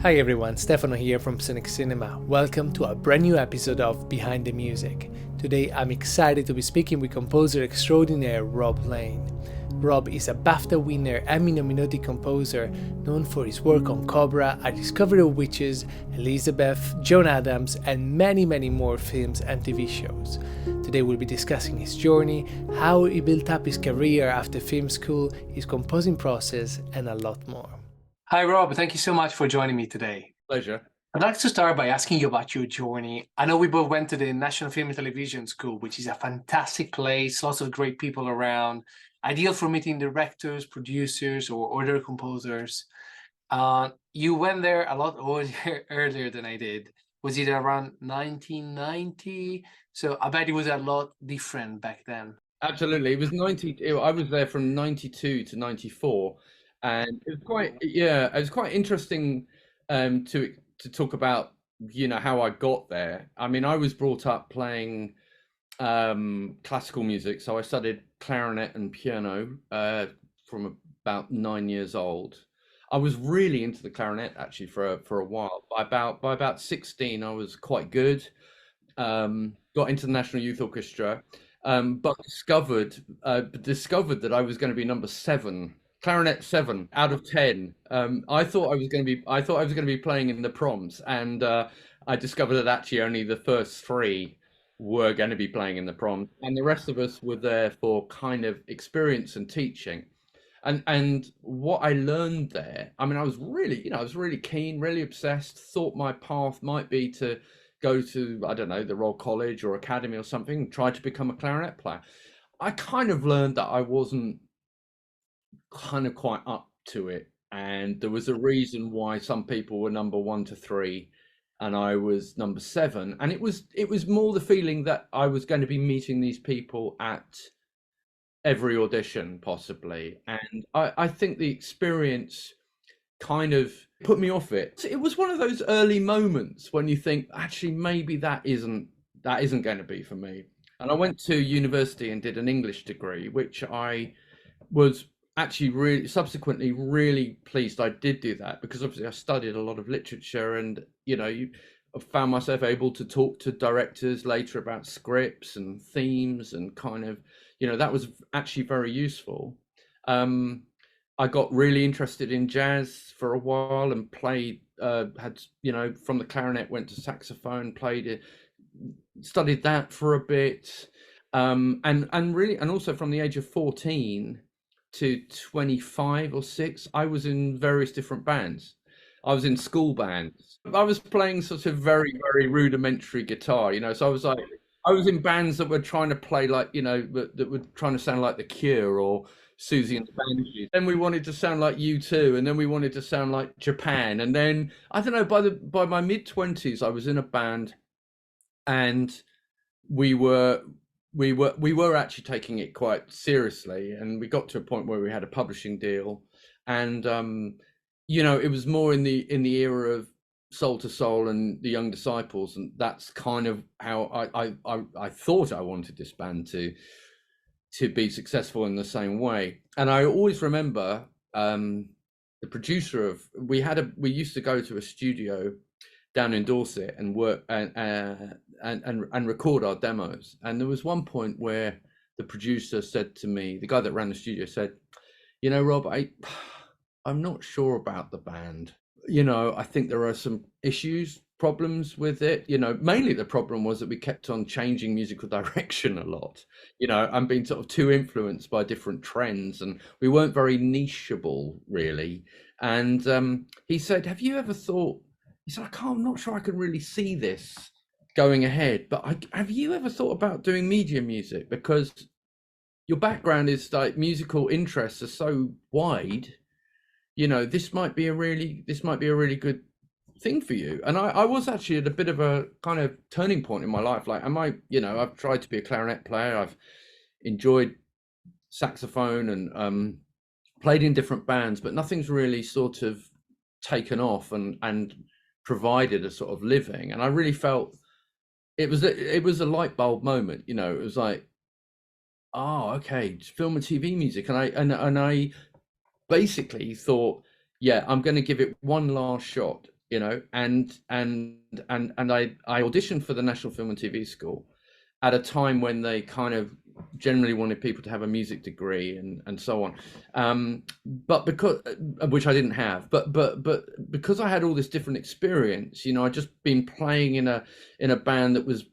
Hi everyone, Stefano here from Sonixinema. Welcome to a brand new episode of Behind the Music. Today I'm excited to be speaking with composer extraordinaire Rob Lane. Rob is a BAFTA winner, Emmy-nominated composer known for his work on Cobra, A Discovery of Witches, Elizabeth, John Adams, and many more films and TV shows. Today we'll be discussing his journey, how he built up his career after film school, his composing process, and a lot more. Hi Rob, thank you so much for joining me today. Pleasure. I'd like to start by asking you about your journey. I know we both went to the National Film and Television School, which is a fantastic place, lots of great people around, ideal for meeting directors, producers, or other composers. You went there a lot earlier than I did. Was it around 1990? So I bet it was a lot different back then. Absolutely. It was 90. I was there from 92 to 94. And it was quite interesting to talk about, how I got there. I mean, I was brought up playing classical music. So I studied clarinet and piano from about 9 years old. I was really into the clarinet actually for a while. By about 16, I was quite good. Got into the National Youth Orchestra, but discovered that I was going to be number 7. Clarinet 7 out of 10. I thought I was going to be playing in the proms, and I discovered that actually only the first 3 were going to be playing in the proms, and the rest of us were there for kind of experience and teaching. And what I learned there, I mean, I was really keen, really obsessed. Thought my path might be to go to, I don't know, the Royal College or Academy or something, try to become a clarinet player. I kind of learned that I wasn't kind of quite up to it, and there was a reason why some people were number 1 to 3 and I was number 7, and it was more the feeling that I was going to be meeting these people at every audition possibly, and I think the experience kind of put me off it. It was one of those early moments when you think actually maybe that isn't going to be for me. And I went to university and did an English degree, which I was actually really subsequently really pleased I did do that, because obviously I studied a lot of literature, and you found myself able to talk to directors later about scripts and themes, and kind of that was actually very useful. I got really interested in jazz for a while and played had from the clarinet went to saxophone, played it, studied that for a bit, and also from the age of 14 to 25 or 6, I was in various different bands. I was in school bands. I was playing sort of very rudimentary guitar, so I was in bands that were trying to play like, that were trying to sound like The Cure or Susie and the Banshees. Then we wanted to sound like U2, and then we wanted to sound like Japan. And then I don't know, by my mid-20s I was in a band, and we were actually taking it quite seriously, and we got to a point where we had a publishing deal, and it was more in the era of Soul to Soul and the Young Disciples, and that's kind of how I thought I wanted this band to be successful in the same way. And I always remember the producer of we used to go to a studio down in Dorset and work and record our demos. And there was one point where the producer said to me, the guy that ran the studio said, Rob, I'm not sure about the band. I think there are some problems with it. Mainly the problem was that we kept on changing musical direction a lot, and being sort of too influenced by different trends, and we weren't very nicheable really. And he said, have you ever thought, he said, I'm not sure I can really see this going ahead, but have you ever thought about doing media music? Because your background is like musical interests are so wide, this might be a really good thing for you. And I was actually at a bit of a kind of turning point in my life. Like, I've tried to be a clarinet player. I've enjoyed saxophone and played in different bands, but nothing's really sort of taken off and provided a sort of living. And I really felt it was a light bulb moment. It was like, oh, okay, film and TV music. And I basically thought, yeah, I'm going to give it one last shot. you know, and I auditioned for the National Film and TV School at a time when they kind of generally wanted people to have a music degree and so on. But because which I didn't have, but because I had all this different experience, you know, I'd just been playing in a band that was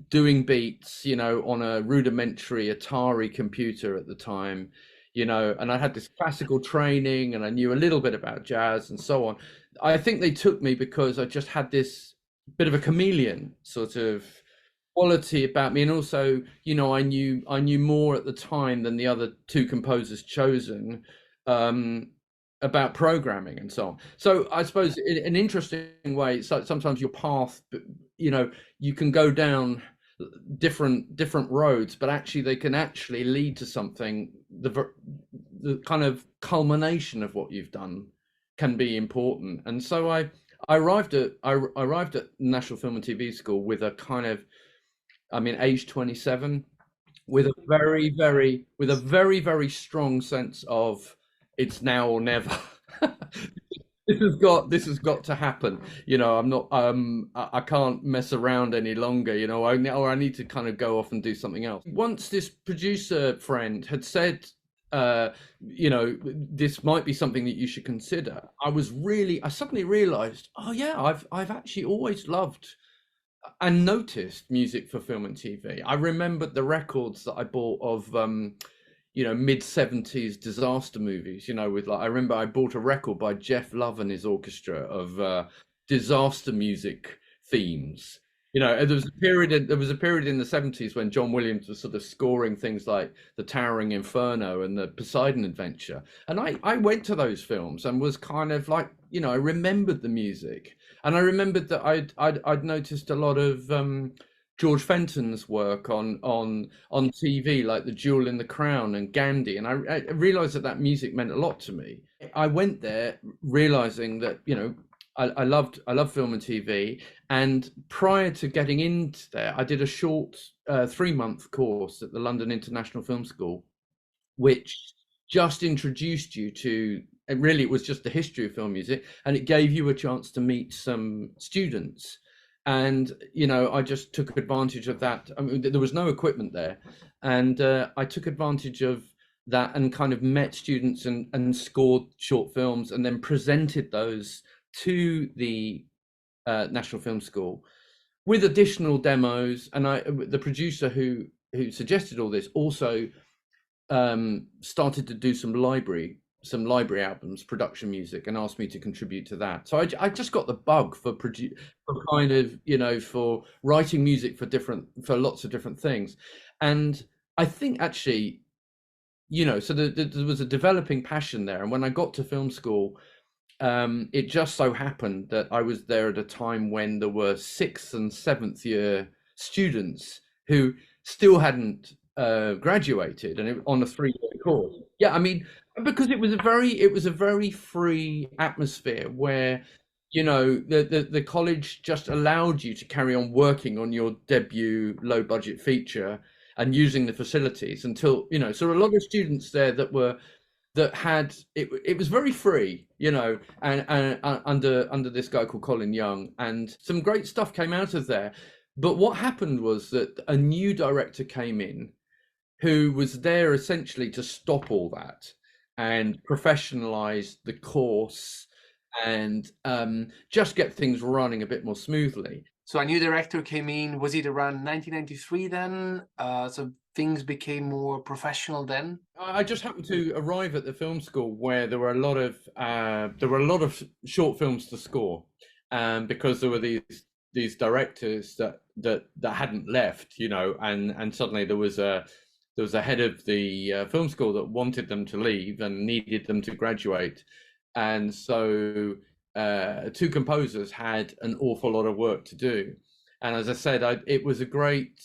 doing beats, you know, on a rudimentary Atari computer at the time, you know, and I had this classical training and I knew a little bit about jazz and so on. I think they took me because I just had this bit of a chameleon sort of quality about me, and also, you know, I knew more at the time than the other two composers chosen, um, about programming and so on. So I suppose in an interesting way, it's like sometimes your path, you know, you can go down different roads, but actually they can actually lead to something. The kind of culmination of what you've done can be important, and so I arrived at National Film and TV School with a kind of, I mean, age 27, with a very strong sense of it's now or never. This has got to happen. You know, I'm not I can't mess around any longer, you know, or I need to kind of go off and do something else. Once this producer friend had said, you know, this might be something that you should consider, I suddenly realized, oh yeah, I've actually always loved and noticed music for film and TV. I remembered the records that I bought of, you know, mid 70s disaster movies. You know, with like, I remember I bought a record by Jeff Love and his orchestra of disaster music themes. You know, and there was a period in the 70s when John Williams was sort of scoring things like The Towering Inferno and The Poseidon Adventure. And I went to those films and was kind of like, you know, I remembered the music. And I remembered that I'd noticed a lot of George Fenton's work on TV, like The Jewel in the Crown and Gandhi, and I realized that that music meant a lot to me. I went there realizing that, you know, I love film and TV, and prior to getting into there, I did a short 3-month course at the London International Film School, which just introduced you to, and really it was just the history of film music, and it gave you a chance to meet some students. And you know, I just took advantage of that. I mean, there was no equipment there, and I took advantage of that and kind of met students and scored short films and then presented those to the National Film School with additional demos. And the producer who suggested all this also started to do some library albums, production music, and asked me to contribute to that. So I just got the bug for kind of, you know, for writing music for lots of different things. And I think actually, you know, so there was a developing passion there. And when I got to film school, it just so happened that I was there at a time when there were sixth and seventh year students who still hadn't graduated, and on a 3-year course. Yeah, I mean, because it was a very free atmosphere where, you know, the college just allowed you to carry on working on your debut low budget feature and using the facilities until, you know, so a lot of students there that had it was very free, you know, and under this guy called Colin Young, and some great stuff came out of there. But what happened was that a new director came in who was there essentially to stop all that and professionalize the course and just get things running a bit more smoothly. So a new director came in. Was it around 1993 then? So things became more professional then. I just happened to arrive at the film school where there were a lot of short films to score, because there were these directors that hadn't left, you know, and suddenly there was a head of the film school that wanted them to leave and needed them to graduate, and so two composers had an awful lot of work to do. And as I said, it was a great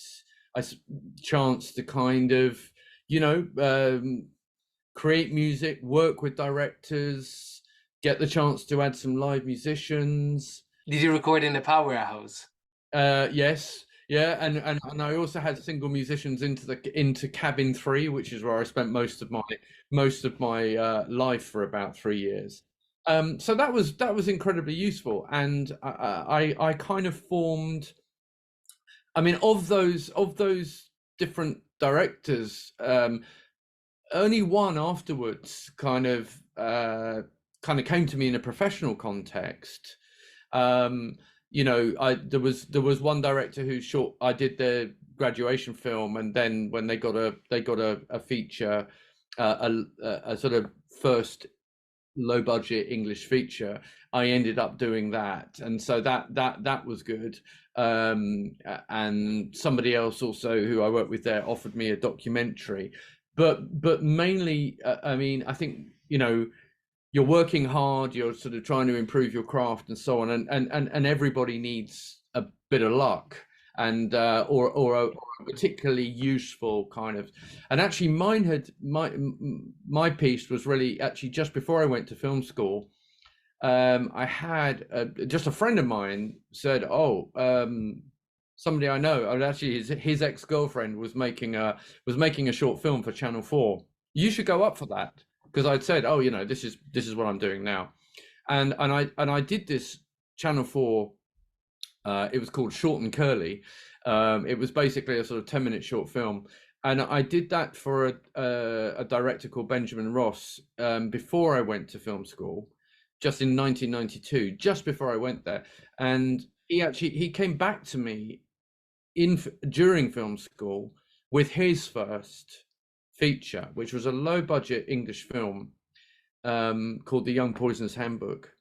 chance to kind of, you know, create music, work with directors, get the chance to add some live musicians. Did you record in the powerhouse? Yes, yeah, and I also had single musicians into cabin 3, which is where I spent most of my life for about 3 years. So that was incredibly useful, and I kind of formed. I mean, of those different directors, only one afterwards kind of came to me in a professional context. Um, there was one director who short I did their graduation film, and then when they got a feature, a sort of first low budget English feature, I ended up doing that, and so that was good. And somebody else also who I worked with there offered me a documentary, but mainly, I mean, I think you're working hard, you're sort of trying to improve your craft and so on, and everybody needs a bit of luck, and or a particularly useful kind of. And actually mine had my piece was really actually just before I went to film school. I had just a friend of mine said, "Oh, somebody I know, and actually his ex-girlfriend was making a short film for Channel 4. You should go up for that." Because I'd said, "Oh, this is what I'm doing now," and I did this Channel 4. It was called Short and Curly. It was basically a sort of 10-minute short film, and I did that for a director called Benjamin Ross, before I went to film school, just in 1992, just before I went there. And he came back to me during film school with his first feature, which was a low budget English film, called The Young Poisoner's Handbook,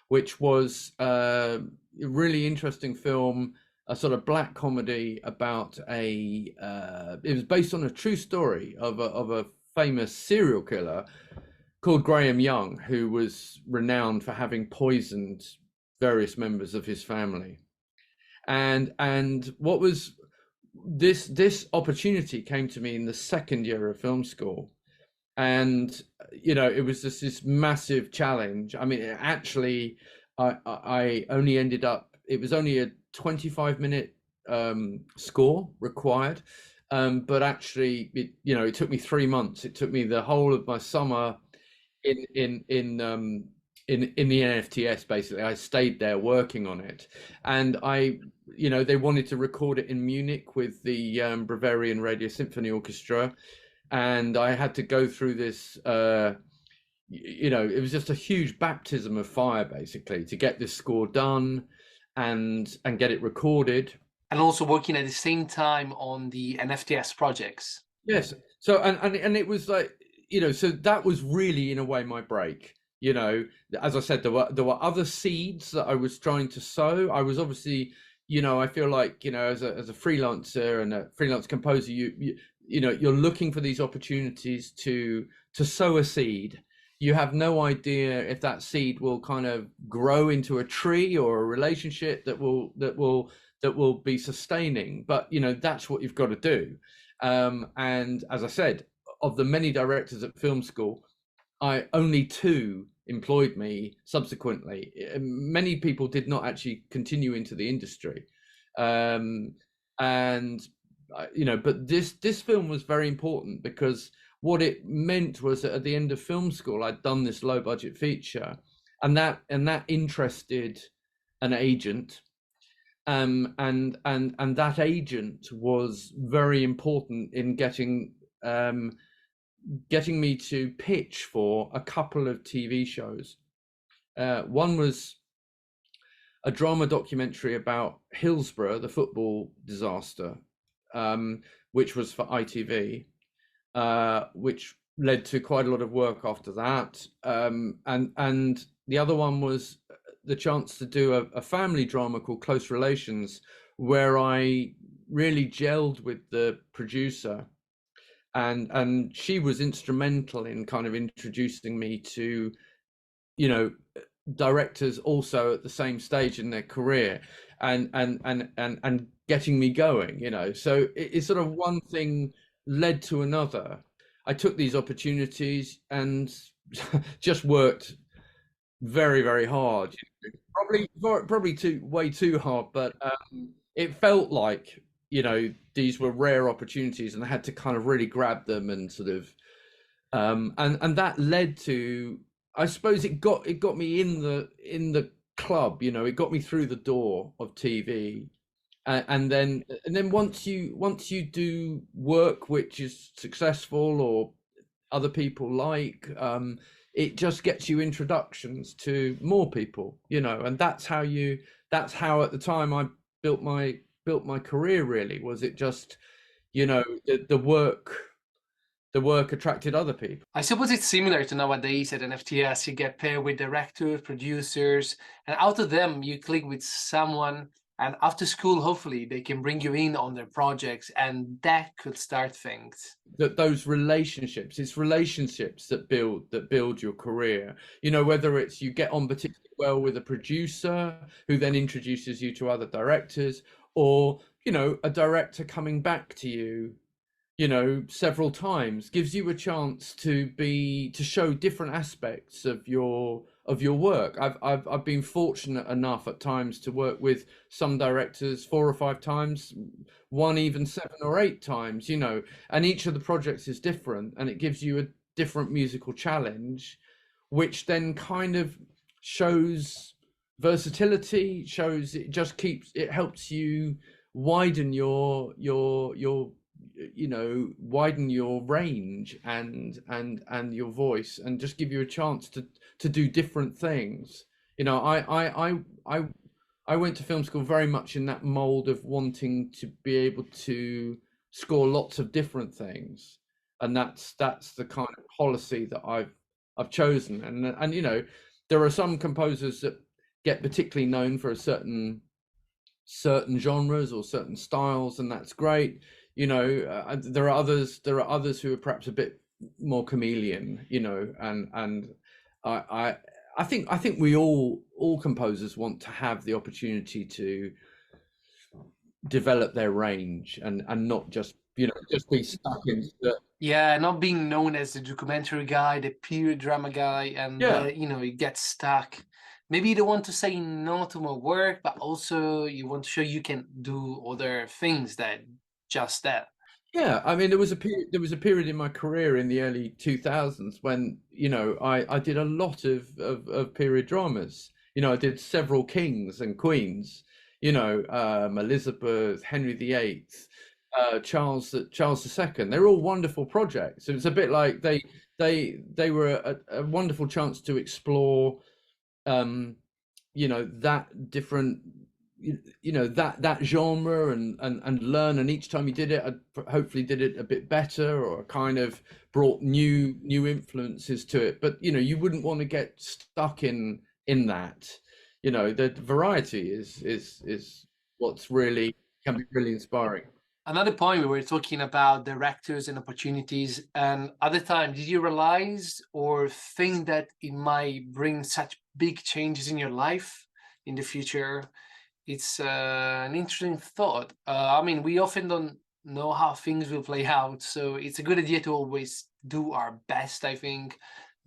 which was a really interesting film, a sort of black comedy about it was based on a true story of a famous serial killer called Graham Young, who was renowned for having poisoned various members of his family. And what was this opportunity came to me in the second year of film school, and it was just this massive challenge. I mean, actually, I only ended up, it was only a 25-minute score required, but actually it took me 3 months. It took me the whole of my summer in in in um in the NFTS. Basically, I stayed there working on it, and they wanted to record it in Munich with the Bavarian Radio Symphony Orchestra, and I had to go through this. It was just a huge baptism of fire, basically, to get this score done and get it recorded. And also working at the same time on the NFTS projects. Yes. So and it was like, so that was really in a way my break. As I said, there were other seeds that I was trying to sow. I was obviously, I feel like, as a freelancer and a freelance composer, you're looking for these opportunities to sow a seed. You have no idea if that seed will kind of grow into a tree or a relationship that will be sustaining. But that's what you've got to do. And as I said, of the many directors at film school, only two employed me subsequently. Many people did not actually continue into the industry, and but this film was very important, because what it meant was that at the end of film school, I'd done this low budget feature, and that interested an agent. And that agent was very important in getting me to pitch for a couple of TV shows. One was a drama documentary about Hillsborough, the football disaster, which was for ITV, which led to quite a lot of work after that. And the other one was the chance to do a family drama called Close Relations, where I really gelled with the producer, and she was instrumental in kind of introducing me to directors also at the same stage in their career, and getting me going. So it's sort of one thing led to another. I took these opportunities and just worked very, very hard. Probably way too hard, but it felt like these were rare opportunities, and I had to kind of really grab them and sort of and that led to I suppose it got me in the club, it got me through the door of TV. And then once you do work which is successful or other people like, it just gets you introductions to more people, and that's how at the time I built my career. Really, was it just, the work attracted other people. I suppose it's similar to nowadays at NFTS. You get paired with directors, producers, and out of them, you click with someone. And after school, hopefully, they can bring you in on their projects, and that could start things. That those relationships, it's relationships that build your career, whether it's you get on particularly well with a producer who then introduces you to other directors, or a director coming back to you, several times, gives you a chance to show different aspects of your work. I've been fortunate enough at times to work with some directors 4 or 5 times, one even 7 or 8 times, and each of the projects is different, and it gives you a different musical challenge, which then kind of shows versatility, shows it helps you widen your range and your voice, and just give you a chance to do different things. I went to film school very much in that mold of wanting to be able to score lots of different things, and that's the kind of policy that I've chosen. And there are some composers that get particularly known for a certain genres or certain styles, and that's great. There are others who are perhaps a bit more chameleon, and I I think we all composers want to have the opportunity to develop their range, and not just be stuck in Yeah, not being known as the documentary guy, the period drama guy, and yeah. you get stuck. Maybe you don't want to say no to more work, but also you want to show you can do other things that just that. Yeah, I mean, there was a period in my career in the early 2000s when, I did a lot of period dramas. I did several kings and queens, Elizabeth, Henry VIII, Charles II. They're all wonderful projects. It was a bit like they were a wonderful chance to explore, that different, that genre, and learn. And each time you did it, I hopefully did it a bit better, or kind of brought new influences to it. But you wouldn't want to get stuck in that. The variety is what's really can be really inspiring. Another point, we were talking about directors and opportunities, and at the time, did you realize or think that it might bring such big changes in your life in the future? It's an interesting thought. I mean, we often don't know how things will play out, so it's a good idea to always do our best, I think.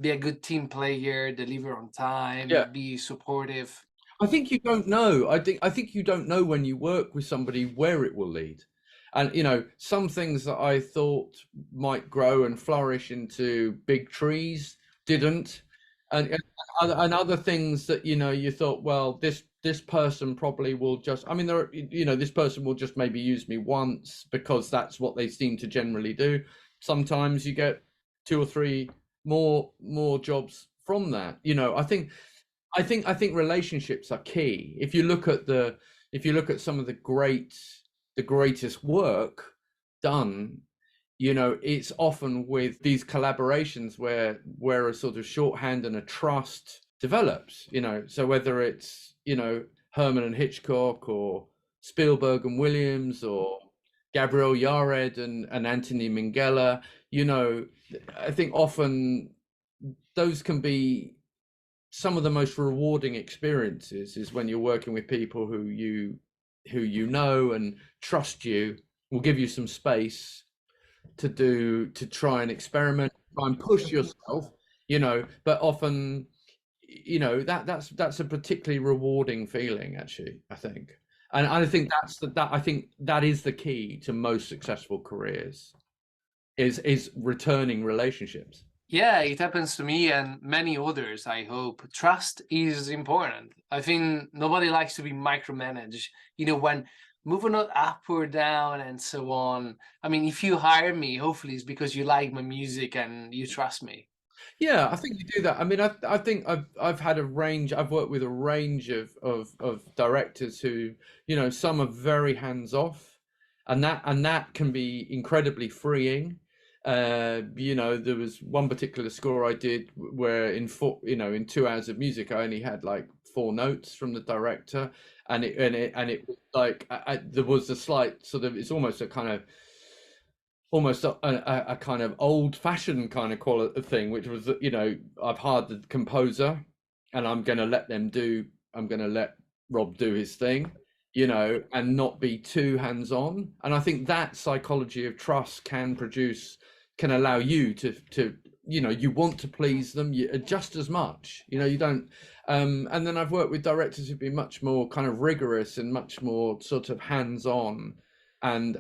Be a good team player, deliver on Yeah. time, be supportive. I think you don't know. I think you don't know when you work with somebody where it will lead. And some things that I thought might grow and flourish into big trees didn't. And other things that you thought, well, this person probably will just, I mean, this person will just maybe use me once because that's what they seem to generally do. Sometimes you get two or three more jobs from that. I think relationships are key. If you look at some of the greatest work done, it's often with these collaborations where a sort of shorthand and a trust develops. So whether it's Herman and Hitchcock, or Spielberg and Williams, or Gabriel Yared and Anthony Minghella, I think often those can be some of the most rewarding experiences, is when you're working with people who and trust you, will give you some space to try and experiment, try and push yourself, but often, that's a particularly rewarding feeling, actually, I think. And I think I think that is the key to most successful careers, is returning relationships. Yeah, it happens to me and many others, I hope. Trust is important. I think nobody likes to be micromanaged, when moving it up or down and so on. I mean, if you hire me, hopefully it's because you like my music and you trust me. Yeah, I think you do that. I mean, I think I've had a range. I've worked with a range of directors who, some are very hands off, and that can be incredibly freeing. There was one particular score I did where in 2 hours of music, I only had like four notes from the director, and it was like there was a slight sort of, it's almost a kind of a kind of old-fashioned kind of quality thing, which was that I've hired the composer, and I'm going to let Rob do his thing, and not be too hands-on. And I think that psychology of trust can allow you to you want to please them just as much. You don't. And then I've worked with directors who've been much more kind of rigorous and much more sort of hands-on, and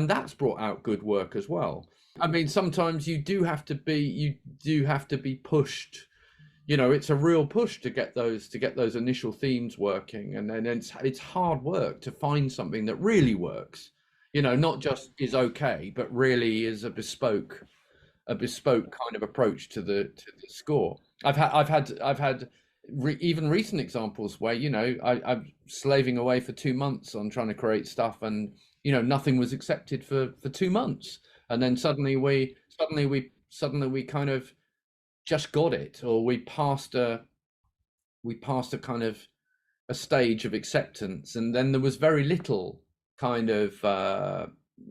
that's brought out good work as well. I mean, sometimes you do have to be pushed. It's a real push to get those initial themes working, and then it's hard work to find something that really works. Not just is okay, but really is a bespoke kind of approach to the score. I've had even recent examples where I'm slaving away for 2 months on trying to create stuff, and nothing was accepted for 2 months, and then suddenly we kind of just got it, or we passed a kind of a stage of acceptance, and then there was very little kind of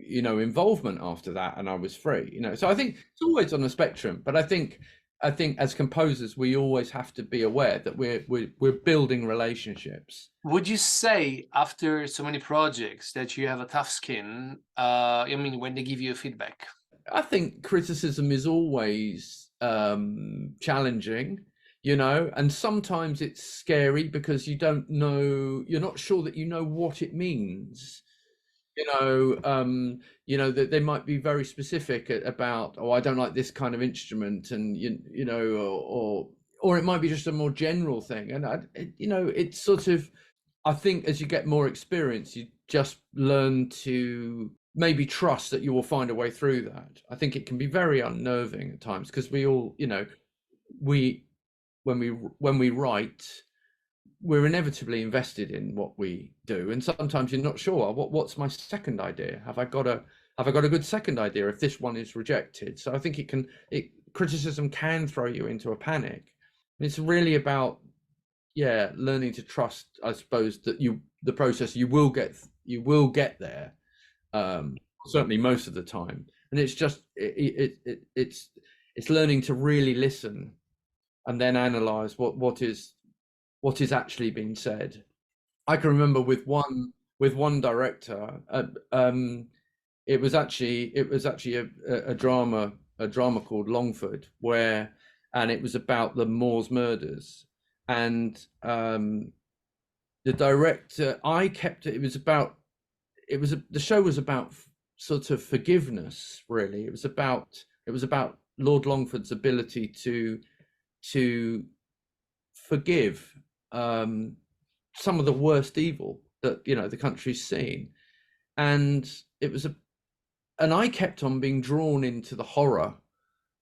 involvement after that, and I was free. So I think it's always on a spectrum, but I think as composers we always have to be aware that we're building relationships. Would you say after so many projects that you have a tough skin? I mean, when they give you feedback. I think criticism is always challenging, and sometimes it's scary because you're not sure that you know what it means. That they might be very specific about, oh, I don't like this kind of instrument, and or it might be just a more general thing. And it's sort of, I think as you get more experience, you just learn to maybe trust that you will find a way through that. I think it can be very unnerving at times because we all, we when we write, we're inevitably invested in what we do, and sometimes you're not sure what's my second idea. Have I got a good second idea if this one is rejected? So I think criticism can throw you into a panic. It's really about, yeah, learning to trust, I suppose, that the process, you will get there, um certainly most of the time. And it's just it's learning to really listen and then analyze what is actually being said. I can remember with one director, it was actually a drama called Longford, and it was about the Moors murders, and the director, I kept it. The show was about sort of forgiveness, really. It was about Lord Longford's ability to forgive um, some of the worst evil that the country's seen, and it was a and I kept on being drawn into the horror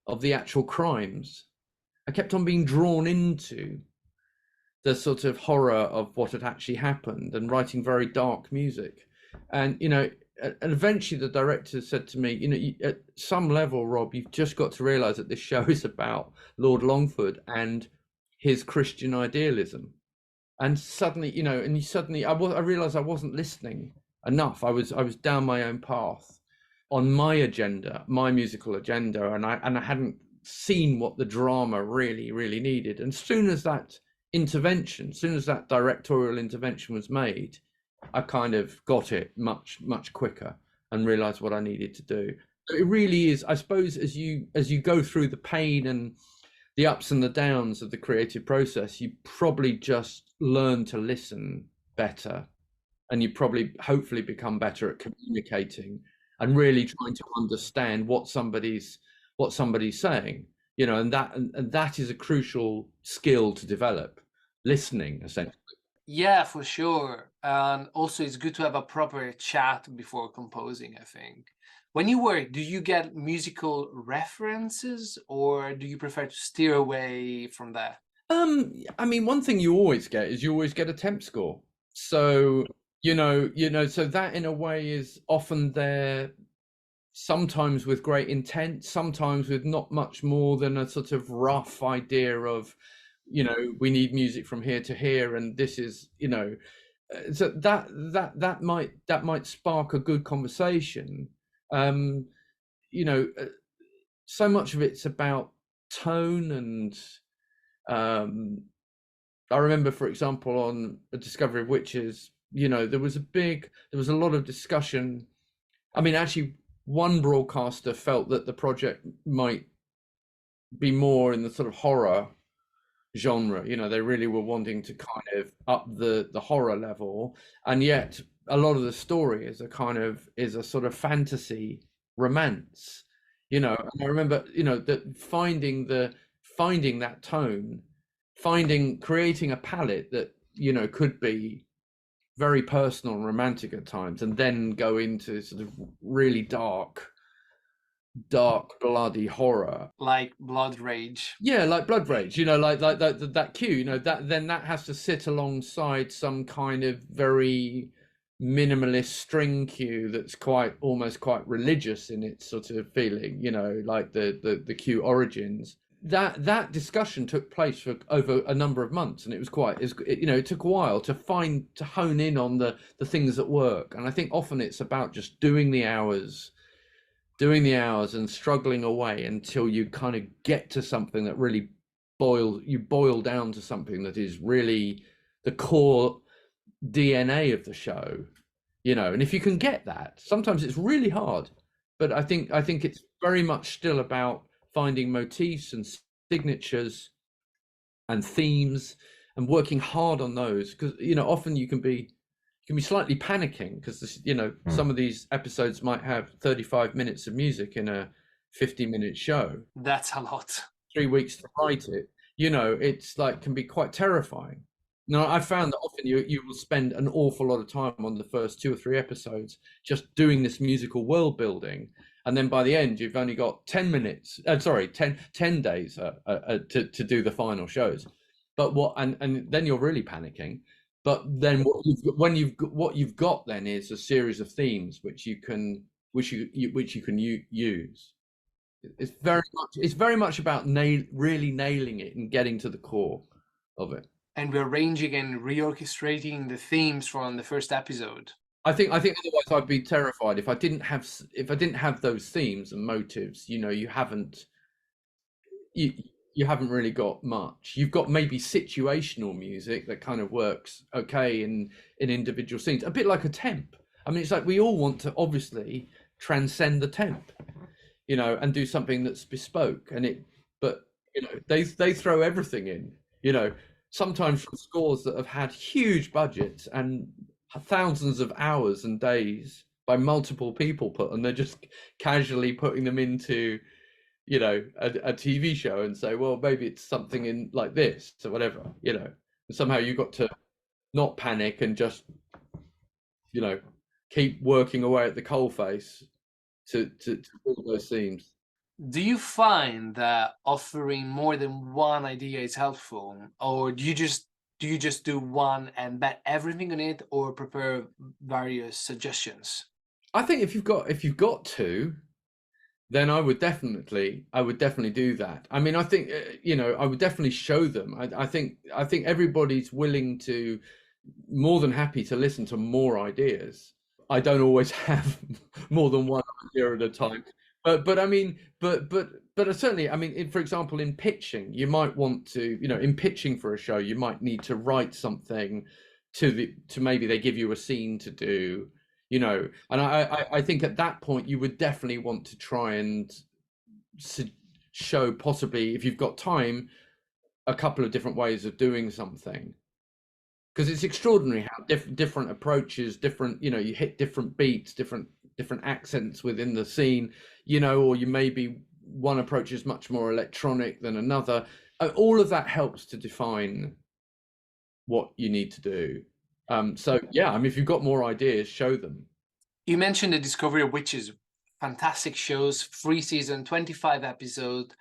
of the actual crimes. I kept on being drawn into the sort of horror of what had actually happened, and writing very dark music. And and eventually the director said to me, at some level, Rob, you've just got to realize that this show is about Lord Longford and his Christian idealism. And suddenly, I realized I wasn't listening enough. I was down my own path on my agenda, my musical agenda, and I hadn't seen what the drama really, really needed. And soon as that directorial intervention was made, I kind of got it much, much quicker and realized what I needed to do. So it really is, I suppose, as you go through the pain and the ups and the downs of the creative process, you probably just learn to listen better, and you probably hopefully become better at communicating and really trying to understand what somebody's saying. you know, and that is a crucial skill to develop, listening essentially. Yeah, for sure. And also, it's good to have a proper chat before composing, I think. When you work, do you get musical references or do you prefer to steer away from that? I mean, one thing you always get is you always get a temp score. So, so that in a way is often there, sometimes with great intent, sometimes with not much more than a sort of rough idea of, we need music from here to here, and this is, so that might spark a good conversation. Um, you know, so much of it's about tone and um I remember, for example, on A Discovery of Witches, there was a lot of discussion. I mean, actually, one broadcaster felt that the project might be more in the sort of horror genre. They really were wanting to kind of up the horror level, and yet a lot of the story is a sort of fantasy romance. And I remember, that finding that tone, creating a palette that could be very personal and romantic at times, and then go into sort of really dark bloody horror, Like Blood Rage. yeah, like Blood Rage, like that cue, that has to sit alongside some kind of very minimalist string cue that's almost quite religious in its sort of feeling, like the cue Origins. That discussion took place for over a number of months, and it took a while to hone in on the things that work. And I think often it's about just doing the hours and struggling away until you kind of get to something that really boil down to something that is really the core DNA of the show. And if you can get that, sometimes it's really hard, but I think it's very much still about finding motifs and signatures and themes and working hard on those, because often you can be slightly panicking because some of these episodes might have 35 minutes of music in a 50-minute show. That's a lot. 3 weeks to write it. It's like can be quite terrifying. Now, I found that often you will spend an awful lot of time on the first 2 or 3 episodes just doing this musical world building, and then by the end you've only got 10 days to do the final shows. But and then you're really panicking. But then what you've got then is a series of themes which you can use. It's very much about really nailing it and getting to the core of it. And we're arranging and reorchestrating the themes from the first episode. I think otherwise I'd be terrified if I didn't have those themes and motives. You haven't really got much. You've got maybe situational music that kind of works okay in individual scenes, a bit like a temp. I mean, it's like we all want to obviously transcend the temp, and do something that's bespoke. But they throw everything in, sometimes from scores that have had huge budgets and thousands of hours and days by multiple people put, and they're just casually putting them into a TV show and say, well, maybe it's something in like this or whatever, and somehow you got to not panic and just keep working away at the coalface to build those themes. Do you find that offering more than one idea is helpful, or do you just do one and bet everything on it, or prepare various suggestions? I think if you've got two, then I would definitely do that. I mean, I think I would definitely show them. I think everybody's willing to, more than happy to listen to more ideas. I don't always have more than one idea at a time, but I mean, but certainly, I mean, for example, in pitching, you might want to, in pitching for a show, you might need to write something to maybe they give you a scene to do. And I think at that point you would definitely want to try and show, possibly if you've got time, a couple of different ways of doing something, because it's extraordinary how different approaches, you hit different beats, different accents within the scene, or you maybe one approach is much more electronic than another. All of that helps to define what you need to do. So yeah, I mean, if you've got more ideas, show them. You mentioned the Discovery of Witches, fantastic shows, 3 season, 25 episode,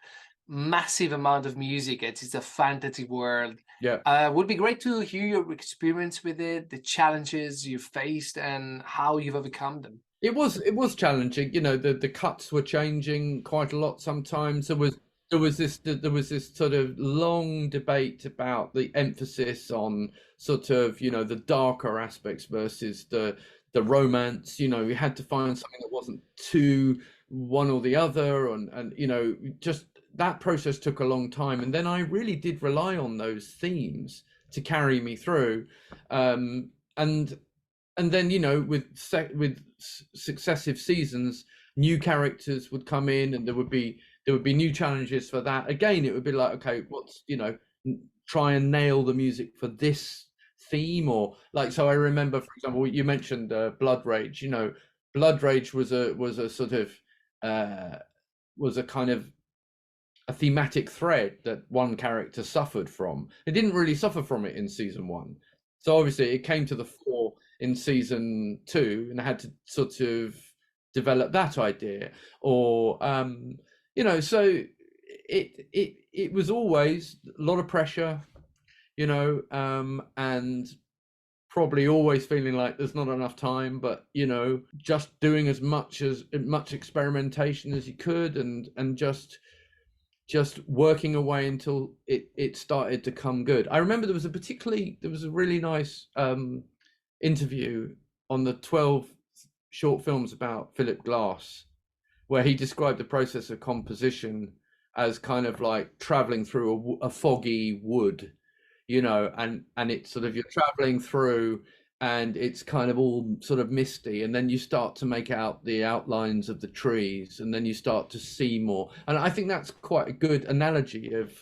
massive amount of music. It's a fantasy world. Yeah. Would be great to hear your experience with it, the challenges you faced, and how you've overcome them. It was challenging. You know, the cuts were changing quite a lot sometimes. There was this sort of long debate about the emphasis on sort of, you know, the darker aspects versus the romance. You know, we had to find something that wasn't too one or the other, and you know, just that process took a long time. And then I really did rely on those themes to carry me through. And then, you know, with successive seasons, new characters would come in, and there would be new challenges for that. Again, it would be like, okay, what's, you know, try and nail the music for this theme, or like, so I remember, for example, you mentioned Blood Rage. You know, Blood Rage was a sort of was a kind of a thematic thread that one character suffered from. It didn't really suffer from it in season 1, so obviously it came to the fore in season 2, and I had to sort of develop that idea. Or you know, so it was always a lot of pressure, you know, and probably always feeling like there's not enough time, but you know, just doing as much experimentation as you could, and just working away until it started to come good. I remember there was a really nice interview on the 12 short films about Philip Glass, where he described the process of composition as kind of like traveling through a foggy wood, you know, and it's sort of, you're traveling through, and it's kind of all sort of misty, and then you start to make out the outlines of the trees, and then you start to see more. And I think that's quite a good analogy of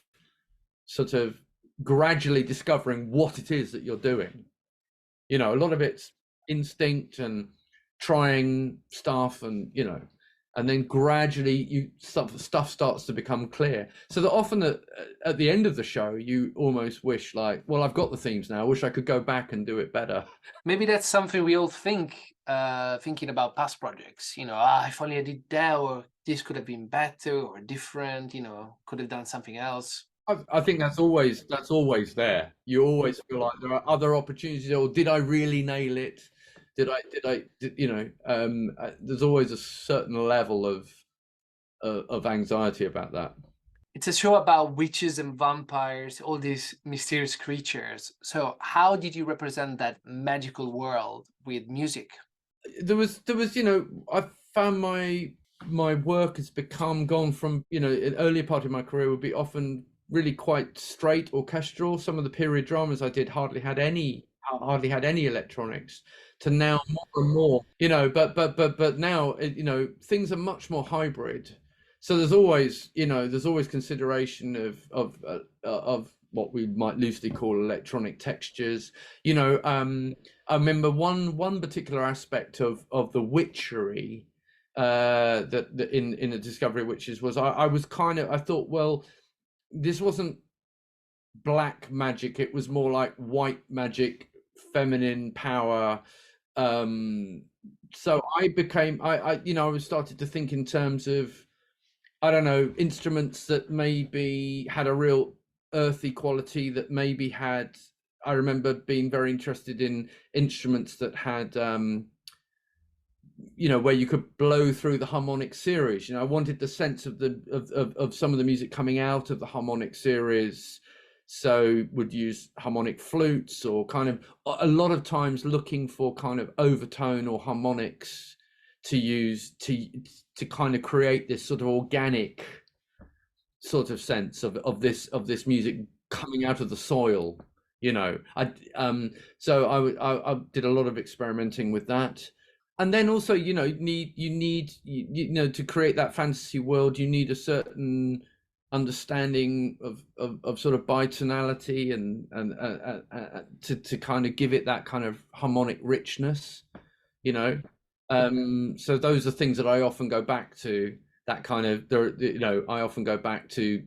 sort of gradually discovering what it is that you're doing. You know, a lot of it's instinct and trying stuff, and you know, and then gradually stuff starts to become clear. So that often at the end of the show, you almost wish, like, well, I've got the themes now, I wish I could go back and do it better. Maybe that's something we all think, thinking about past projects. You know, if only I did that, or this could have been better or different. You know, could have done something else. I think that's always there. You always feel like there are other opportunities, or did I really nail it? You know, there's always a certain level of anxiety about that. It's a show about witches and vampires, all these mysterious creatures. So how did you represent that magical world with music? There was, you know, I found my work has gone from, you know, an earlier part of my career would be often really quite straight orchestral. Some of the period dramas I did hardly had any electronics, to now more and more, you know, but now, you know, things are much more hybrid. So there's always, you know, consideration of what we might loosely call electronic textures. You know, I remember one particular aspect of the witchery that in the Discovery of Witches was, I was kind of, I thought, well, this wasn't black magic, it was more like white magic, feminine power. So I you know, I was started to think in terms of, I don't know, instruments that maybe had a real earthy quality, that maybe had, I remember being very interested in instruments that had you know, where you could blow through the harmonic series. You know, I wanted the sense of some of the music coming out of the harmonic series, so would use harmonic flutes, or kind of a lot of times looking for kind of overtone or harmonics to use to kind of create this sort of organic sort of sense of this music coming out of the soil. You know, so I did a lot of experimenting with that. And then also, you know, you know, to create that fantasy world, you need a certain understanding of sort of bitonality, and to kind of give it that kind of harmonic richness, you know. So those are things that I often go back to, that kind of there. I often go back to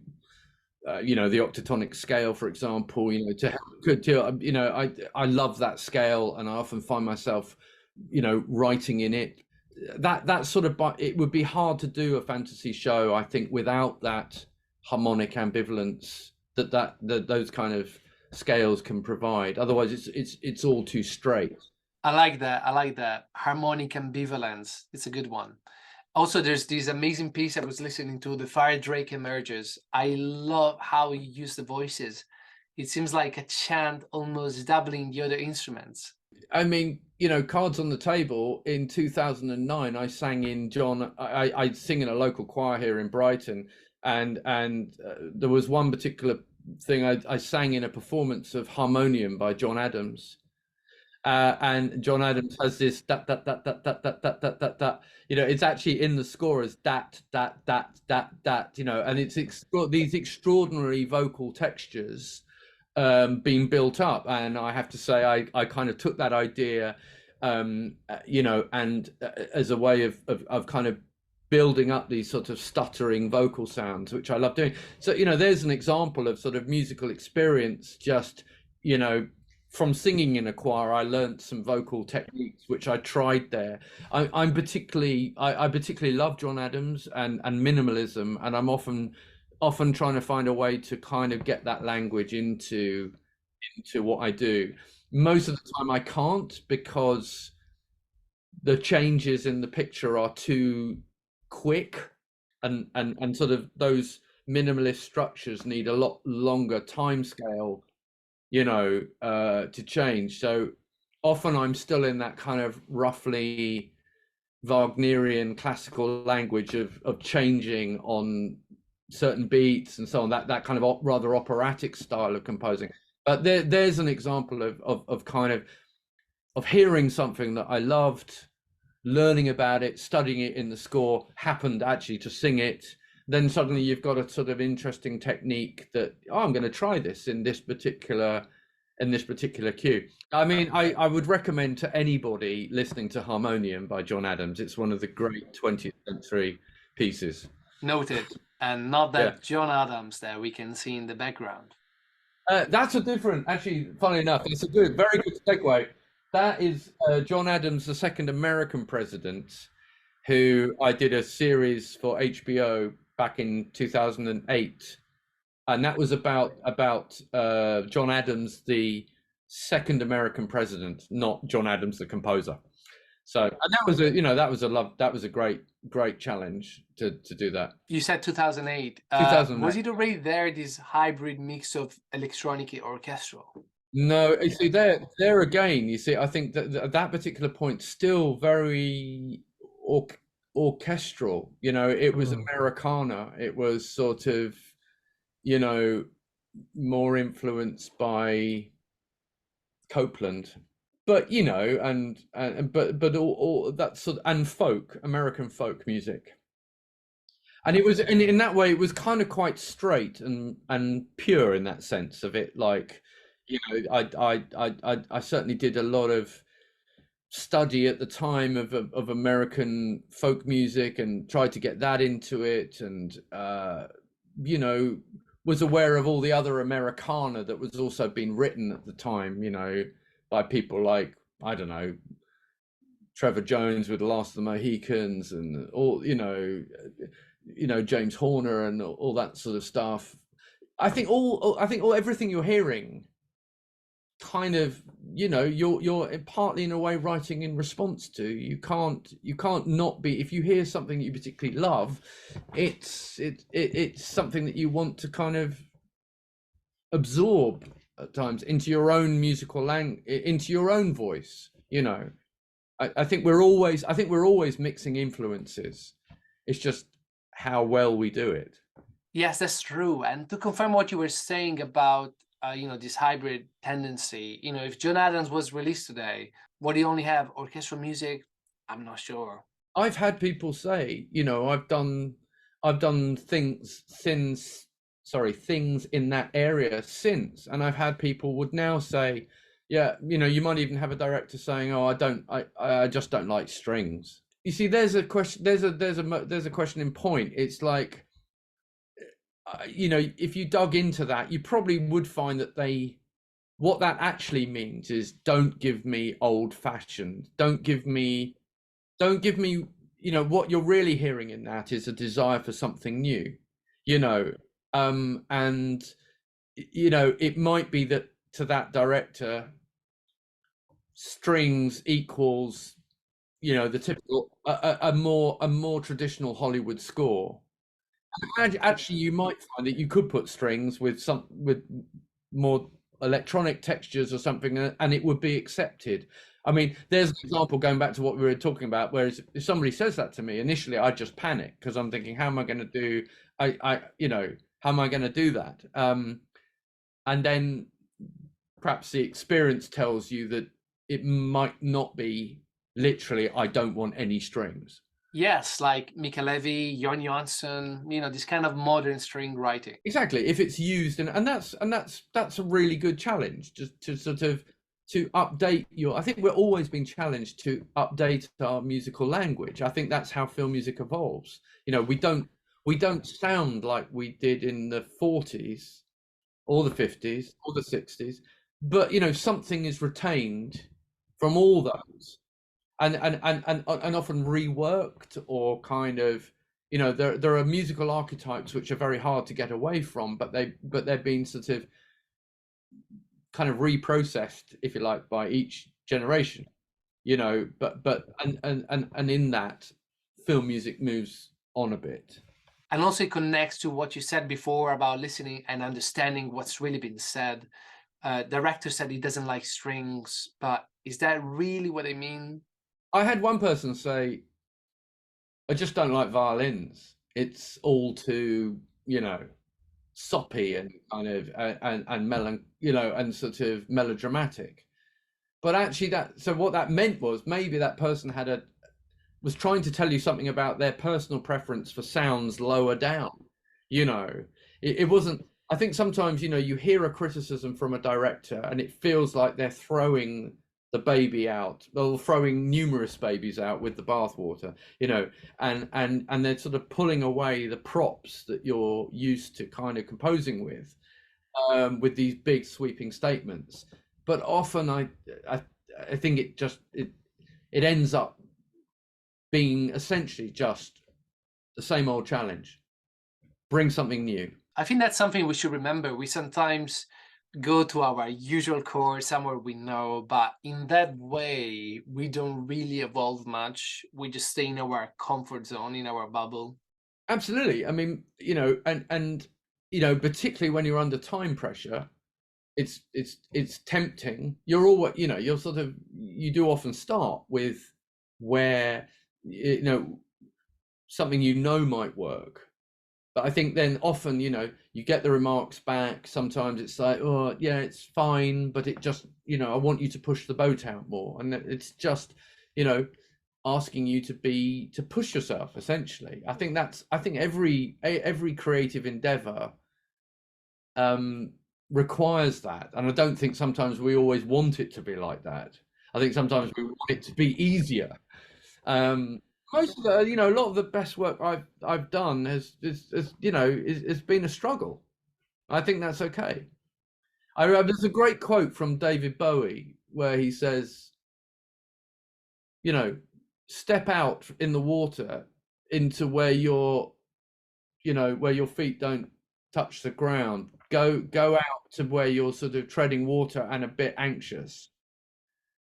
the octatonic scale, for example. I love that scale, and I often find myself writing in it. That sort of, but it would be hard to do a fantasy show, I think, without that harmonic ambivalence that those kind of scales can provide. Otherwise, it's all too straight. I like that. I like that. Harmonic ambivalence. It's a good one. Also, there's this amazing piece I was listening to, The Fire Drake Emerges. I love how you use the voices. It seems like a chant almost doubling the other instruments. I mean, cards on the table. In 2009, I sang in I sing in a local choir here in Brighton, and there was one particular thing I sang in a performance of Harmonium by John Adams. And John Adams has this that. It's actually in the score as that, and it's these extraordinary vocal textures being built up. And I have to say, I kind of took that idea, and as a way of kind of building up these sort of stuttering vocal sounds, which I love doing. So, there's an example of sort of musical experience, just, from singing in a choir. I learned some vocal techniques which I tried there. I particularly love John Adams and minimalism, and I'm often trying to find a way to kind of get that language into what I do. Most of the time I can't, because the changes in the picture are too quick, and sort of those minimalist structures need a lot longer time scale to change. So often I'm still in that kind of roughly Wagnerian classical language of changing on certain beats and so on, that kind of rather operatic style of composing. But there's an example of kind of hearing something that I loved, learning about it, studying it in the score, happened actually to sing it. Then suddenly you've got a sort of interesting technique that, I'm going to try this in this particular cue. I mean, I would recommend to anybody listening to Harmonium by John Adams. It's one of the great 20th century pieces. Noted. And not that John Adams that we can see in the background. That's a different, actually, funny enough, it's a very good segue. That is John Adams, the second American president, who I did a series for HBO back in 2008, and that was about John Adams, the second American president, not John Adams, the composer. So, and that was a great challenge to do that. You said 2008. 2008. Was it already there, this hybrid mix of electronic and orchestral? No, you see, there again, you see, I think that particular point still very orchestral. It was Americana. It was sort of, more influenced by Copeland, but but all that sort of, and American folk music. And it was, and in that way, it was kind of quite straight and pure in that sense of it. Like, I certainly did a lot of study at the time of American folk music and tried to get that into it, and was aware of all the other Americana that was also being written at the time, by people like, I don't know, Trevor Jones with The Last of the Mohicans, and all, James Horner and all that sort of stuff. I think everything you're hearing kind of, you're partly in a way writing in response to. You can't not be, if you hear something that you particularly love, it's something that you want to kind of absorb at times into your own musical language, into your own voice. I think we're always mixing influences. It's just how well we do it. Yes, that's true. And to confirm what you were saying about this hybrid tendency, if John Adams was released today, would he only have orchestral music? I'm not sure. I've had people say, I've done things in that area since, and I've had people would now say, yeah, you might even have a director saying, oh, I just don't like strings. you see, there's a question. There's a question in point. It's like, you know, if you dug into that, you probably would find that what that actually means is, don't give me old fashioned. Don't give me, you know, what you're really hearing in that is a desire for something new, you know. And you know, it might be that to that director, strings equals, you know, the typical a more traditional Hollywood score. And actually, you might find that you could put strings with more electronic textures or something, and it would be accepted. I mean, there's an example going back to what we were talking about. Whereas if somebody says that to me, initially I just panic because I'm thinking, how am I going to do? You know, how am I going to do that? And then perhaps the experience tells you that it might not be literally, I don't want any strings. Yes, like Michelevi, Jon Johansson, you know, this kind of modern string writing. Exactly. If it's used, and that's a really good challenge, just to sort of to update your. I think we're always being challenged to update our musical language. I think that's how film music evolves. You know, we don't sound like we did in the 40s or the 50s or the 60s, but you know, something is retained from all those, and often reworked, or kind of, you know, there are musical archetypes which are very hard to get away from, but they're being sort of kind of reprocessed, if you like, by each generation, you know. But and in that, film music moves on a bit. And also it connects to what you said before about listening and understanding what's really been said. Director said he doesn't like strings, but is that really what they mean? I had one person say, I just don't like violins. It's all too, you know, soppy and kind of you know, and sort of melodramatic. But actually, that so what that meant was, maybe that person was trying to tell you something about their personal preference for sounds lower down. You know, it wasn't. I think sometimes, you know, you hear a criticism from a director and it feels like they're throwing the baby out, or throwing numerous babies out with the bathwater, you know, and they're sort of pulling away the props that you're used to kind of composing with these big sweeping statements. But often I, I think it ends up being essentially just the same old challenge. Bring something new. I think that's something we should remember. We sometimes go to our usual course, somewhere we know, but in that way, we don't really evolve much. We just stay in our comfort zone, in our bubble. Absolutely. I mean, you know, and you know, particularly when you're under time pressure, it's tempting. You're all, you know, you're sort of, you do often start with where, you know, something you know might work. But I think then often, you know, you get the remarks back. Sometimes it's like, oh yeah, it's fine, but it just, you know, I want you to push the boat out more. And it's just, you know, asking you to push yourself, essentially. I think every creative endeavor requires that. And I don't think sometimes we always want it to be like that. I think sometimes we want it to be easier. Most of the, you know, a lot of the best work I've done has you know, is been a struggle. I think that's okay. There's a great quote from David Bowie where he says, you know, step out in the water into where you know, where your feet don't touch the ground. Go out to where you're sort of treading water and a bit anxious.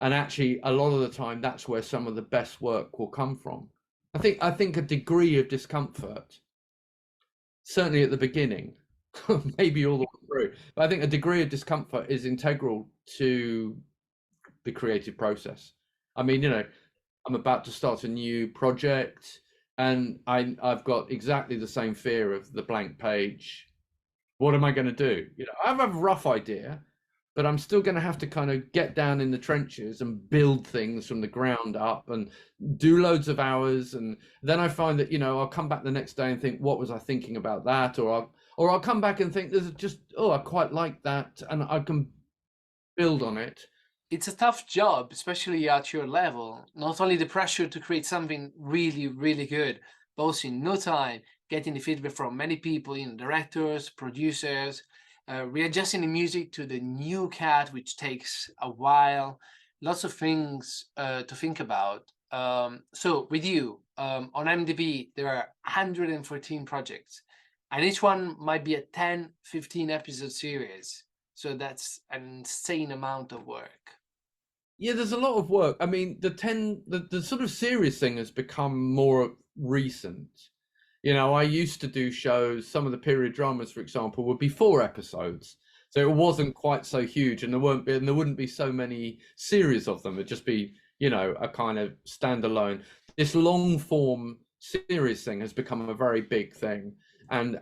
And actually, a lot of the time, that's where some of the best work will come from. I think a degree of discomfort, certainly at the beginning, maybe all the way through, but I think a degree of discomfort is integral to the creative process. I mean, you know, I'm about to start a new project, and I've got exactly the same fear of the blank page. What am I going to do? You know, I have a rough idea, but I'm still going to have to kind of get down in the trenches and build things from the ground up and do loads of hours. And then I find that, you know, I'll come back the next day and think, what was I thinking about that? Or I'll come back and think, there's just, oh, I quite like that, and I can build on it. it's a tough job, especially at your level. Not only the pressure to create something really, really good, but also in no time getting the feedback from many people, directors, producers, readjusting the music to the new cat, which takes a while. Lots of things to think about. So with you, on MDB, there are 114 projects, and each one might be a 10, 15 episode series. So that's an insane amount of work. Yeah, there's a lot of work. I mean, the sort of serious thing has become more recent. You know, I used to do shows, some of the period dramas, for example, would be 4 episodes. So it wasn't quite so huge, and there wouldn't be so many series of them. It'd just be, you know, a kind of standalone. This long form series thing has become a very big thing, and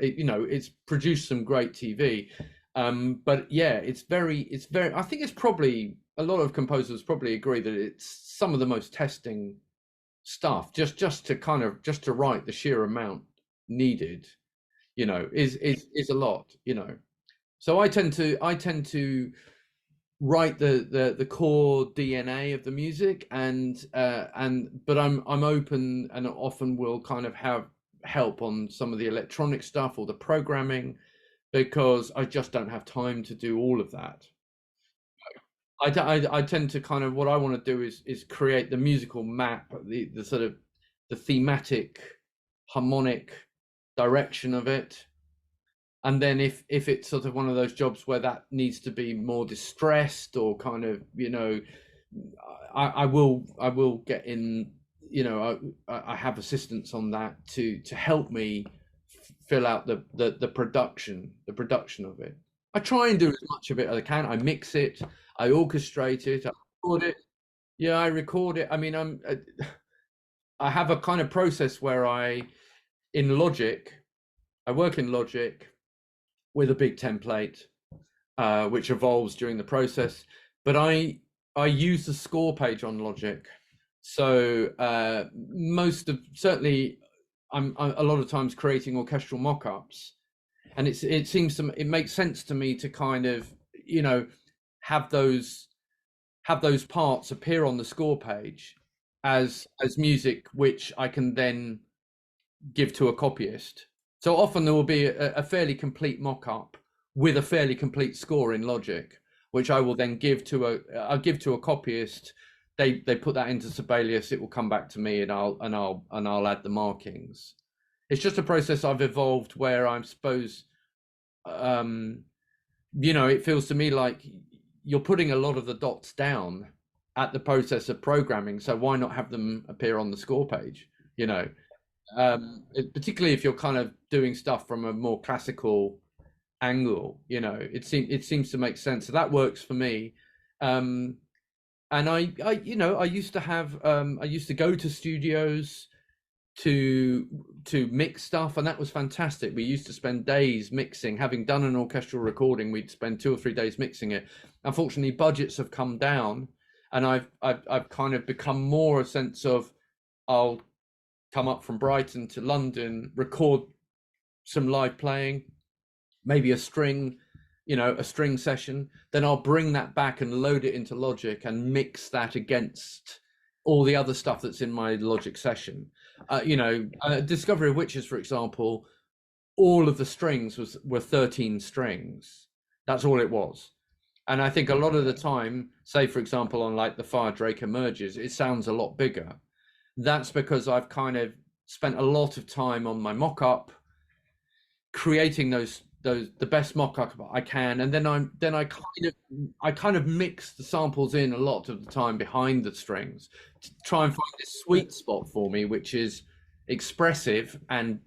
you know, it's produced some great TV. But yeah, it's very. I think it's probably a lot of composers probably agree that it's some of the most testing stuff. Just to write the sheer amount needed, you know, is a lot, you know. So I tend to write the core DNA of the music, and but I'm open and often will kind of have help on some of the electronic stuff or the programming because I just don't have time to do all of that. I tend to kind of what I want to do is create the musical map, the sort of the thematic, harmonic direction of it, and then if it's sort of one of those jobs where that needs to be more distressed or kind of, you know, I will get in, you know, I have assistants on that to help me fill out the production of it. I try and do as much of it as I can. I mix it, I orchestrate it, I record it. Yeah, I record it. I mean, I have a kind of process where in Logic, I work in Logic with a big template, which evolves during the process. But I use the score page on Logic, so most of certainly I'm a lot of times creating orchestral mock-ups, and it makes sense to me to kind of, you know, have those parts appear on the score page as music which I can then give to a copyist. So often there will be a fairly complete mock-up with a fairly complete score in Logic, which I will then I'll give to a copyist. They put that into Sibelius. It will come back to me, and I'll add the markings. It's just a process I've evolved where I'm suppose, you know, it feels to me like you're putting a lot of the dots down at the process of programming. So why not have them appear on the score page? You know, particularly if you're kind of doing stuff from a more classical angle, you know, it seems to make sense. So that works for me. And you know, I used to go to studios to mix stuff, and that was fantastic. We used to spend days mixing. Having done an orchestral recording, we'd spend 2 or 3 days mixing it. Unfortunately, budgets have come down, and I've kind of become more a sense of I'll come up from Brighton to London, record some live playing, maybe a string, you know, a string session. Then I'll bring that back and load it into Logic and mix that against all the other stuff that's in my Logic session. You know, Discovery of Witches, for example, all of the strings were 13 strings. That's all it was. And I think a lot of the time, say for example on like the Fire Drake Emerges, it sounds a lot bigger. That's because I've kind of spent a lot of time on my mock-up, creating the best mock-up I can, and then I kind of mix the samples in a lot of the time behind the strings to try and find this sweet spot for me, which is expressive and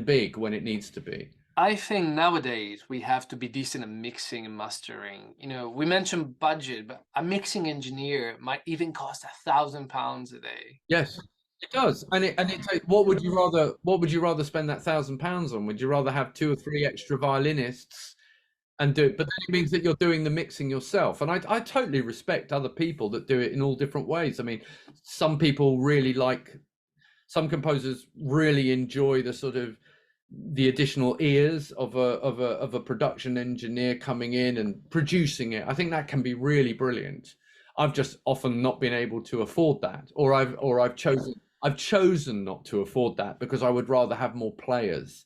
big when it needs to be. I think nowadays we have to be decent at mixing and mastering. You know, we mentioned budget, but a mixing engineer might even cost £1,000 a day. Yes, it does, and it's like, what would you rather spend that £1,000 on? Would you rather have 2 or 3 extra violinists and do it? But then it means that you're doing the mixing yourself, and I totally respect other people that do it in all different ways. I mean, some people really like, some composers really enjoy the sort of the additional ears of a production engineer coming in and producing it. I think that can be really brilliant. I've just often not been able to afford that, or I've chosen not to afford that because I would rather have more players.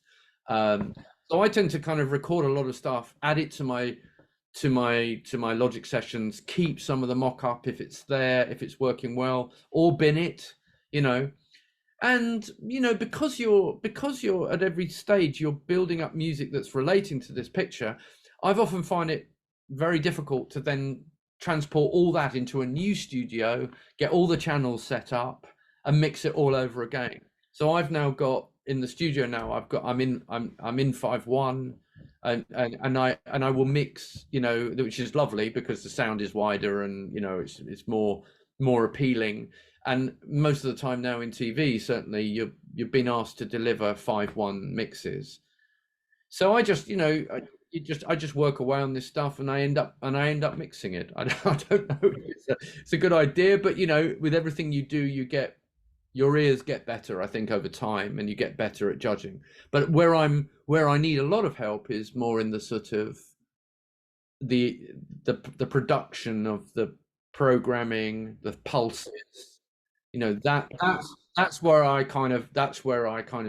So I tend to kind of record a lot of stuff, add it to my Logic sessions, keep some of the mock up if it's there, if it's working well, or bin it, you know. And because you're at every stage you're building up music that's relating to this picture, I've often find it very difficult to then transport all that into a new studio, get all the channels set up, and mix it all over again. So I've now got in the studio now, I'm in 5.1, and I will mix, which is lovely because the sound is wider and it's more appealing. And most of the time now in TV, certainly you've been asked to deliver 5.1 mixes. So I just work away on this stuff, and I end up mixing it. I don't know. It's a good idea, but with everything you do, your ears get better, I think, over time, and you get better at judging. But where I need a lot of help is more in the sort of the production of the programming, the pulses. That's where I kind of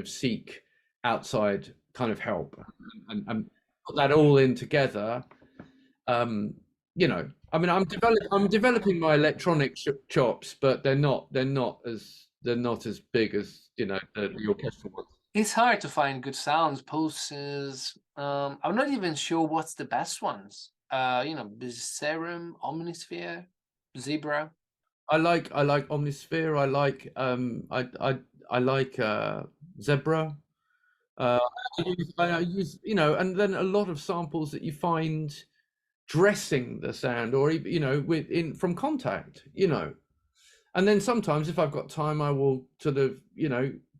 seek outside kind of help, and put that all in together. I mean, I'm developing my electronic chops, but they're not as big as the orchestral ones. It's hard to find good sounds, pulses. I'm not even sure what's the best ones. Serum, Omnisphere, Zebra. I like Omnisphere. I like Zebra. I use and then a lot of samples that you find dressing the sound, or even from Contact. And then sometimes if I've got time, I will sort of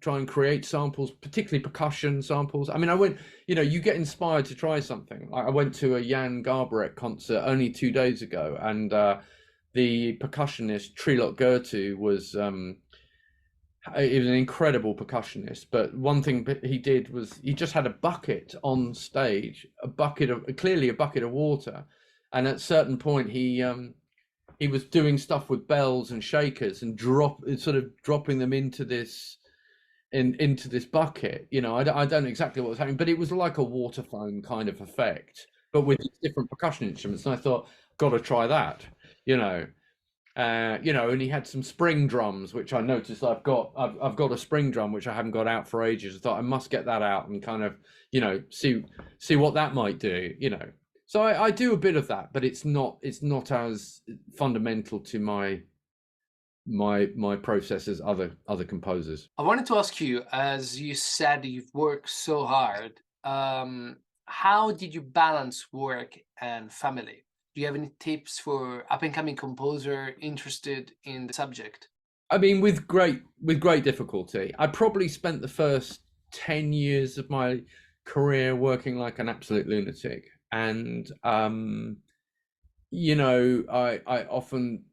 try and create samples, particularly percussion samples. I mean, you get inspired to try something. I went to a Jan Garbarek concert only 2 days ago, and the percussionist Trilok Gertu was he was an incredible percussionist. But one thing he did was he just had a bucket on stage, clearly a bucket of water, and at a certain point he was doing stuff with bells and shakers and dropping them into this bucket. I don't know exactly what was happening, but it was like a water foam kind of effect, but with different percussion instruments. And I thought, got to try that. And he had some spring drums, which I noticed I've got a spring drum which I haven't got out for ages. I thought I must get that out and kind of see what that might do. So I do a bit of that, but it's not as fundamental to my process as other composers. I wanted to ask you, as you said, you've worked so hard. How did you balance work and family? Do you have any tips for up-and-coming composer interested in the subject? I mean, with great difficulty. I probably spent the first 10 years of my career working like an absolute lunatic, and I often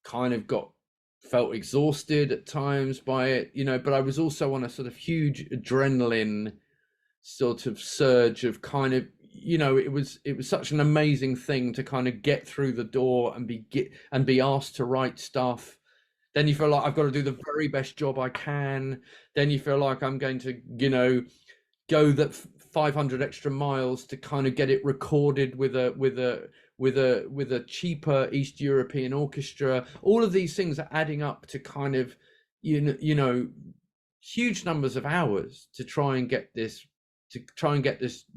kind of felt exhausted at times by it, but I was also on a sort of huge adrenaline sort of surge of kind of, it was such an amazing thing to kind of get through the door and be asked to write stuff. Then you feel like I've got to do the very best job I can. Then you feel like I'm going to, go that 500 extra miles to kind of get it recorded with a cheaper East European orchestra. All of these things are adding up to kind of, huge numbers of hours to try and get this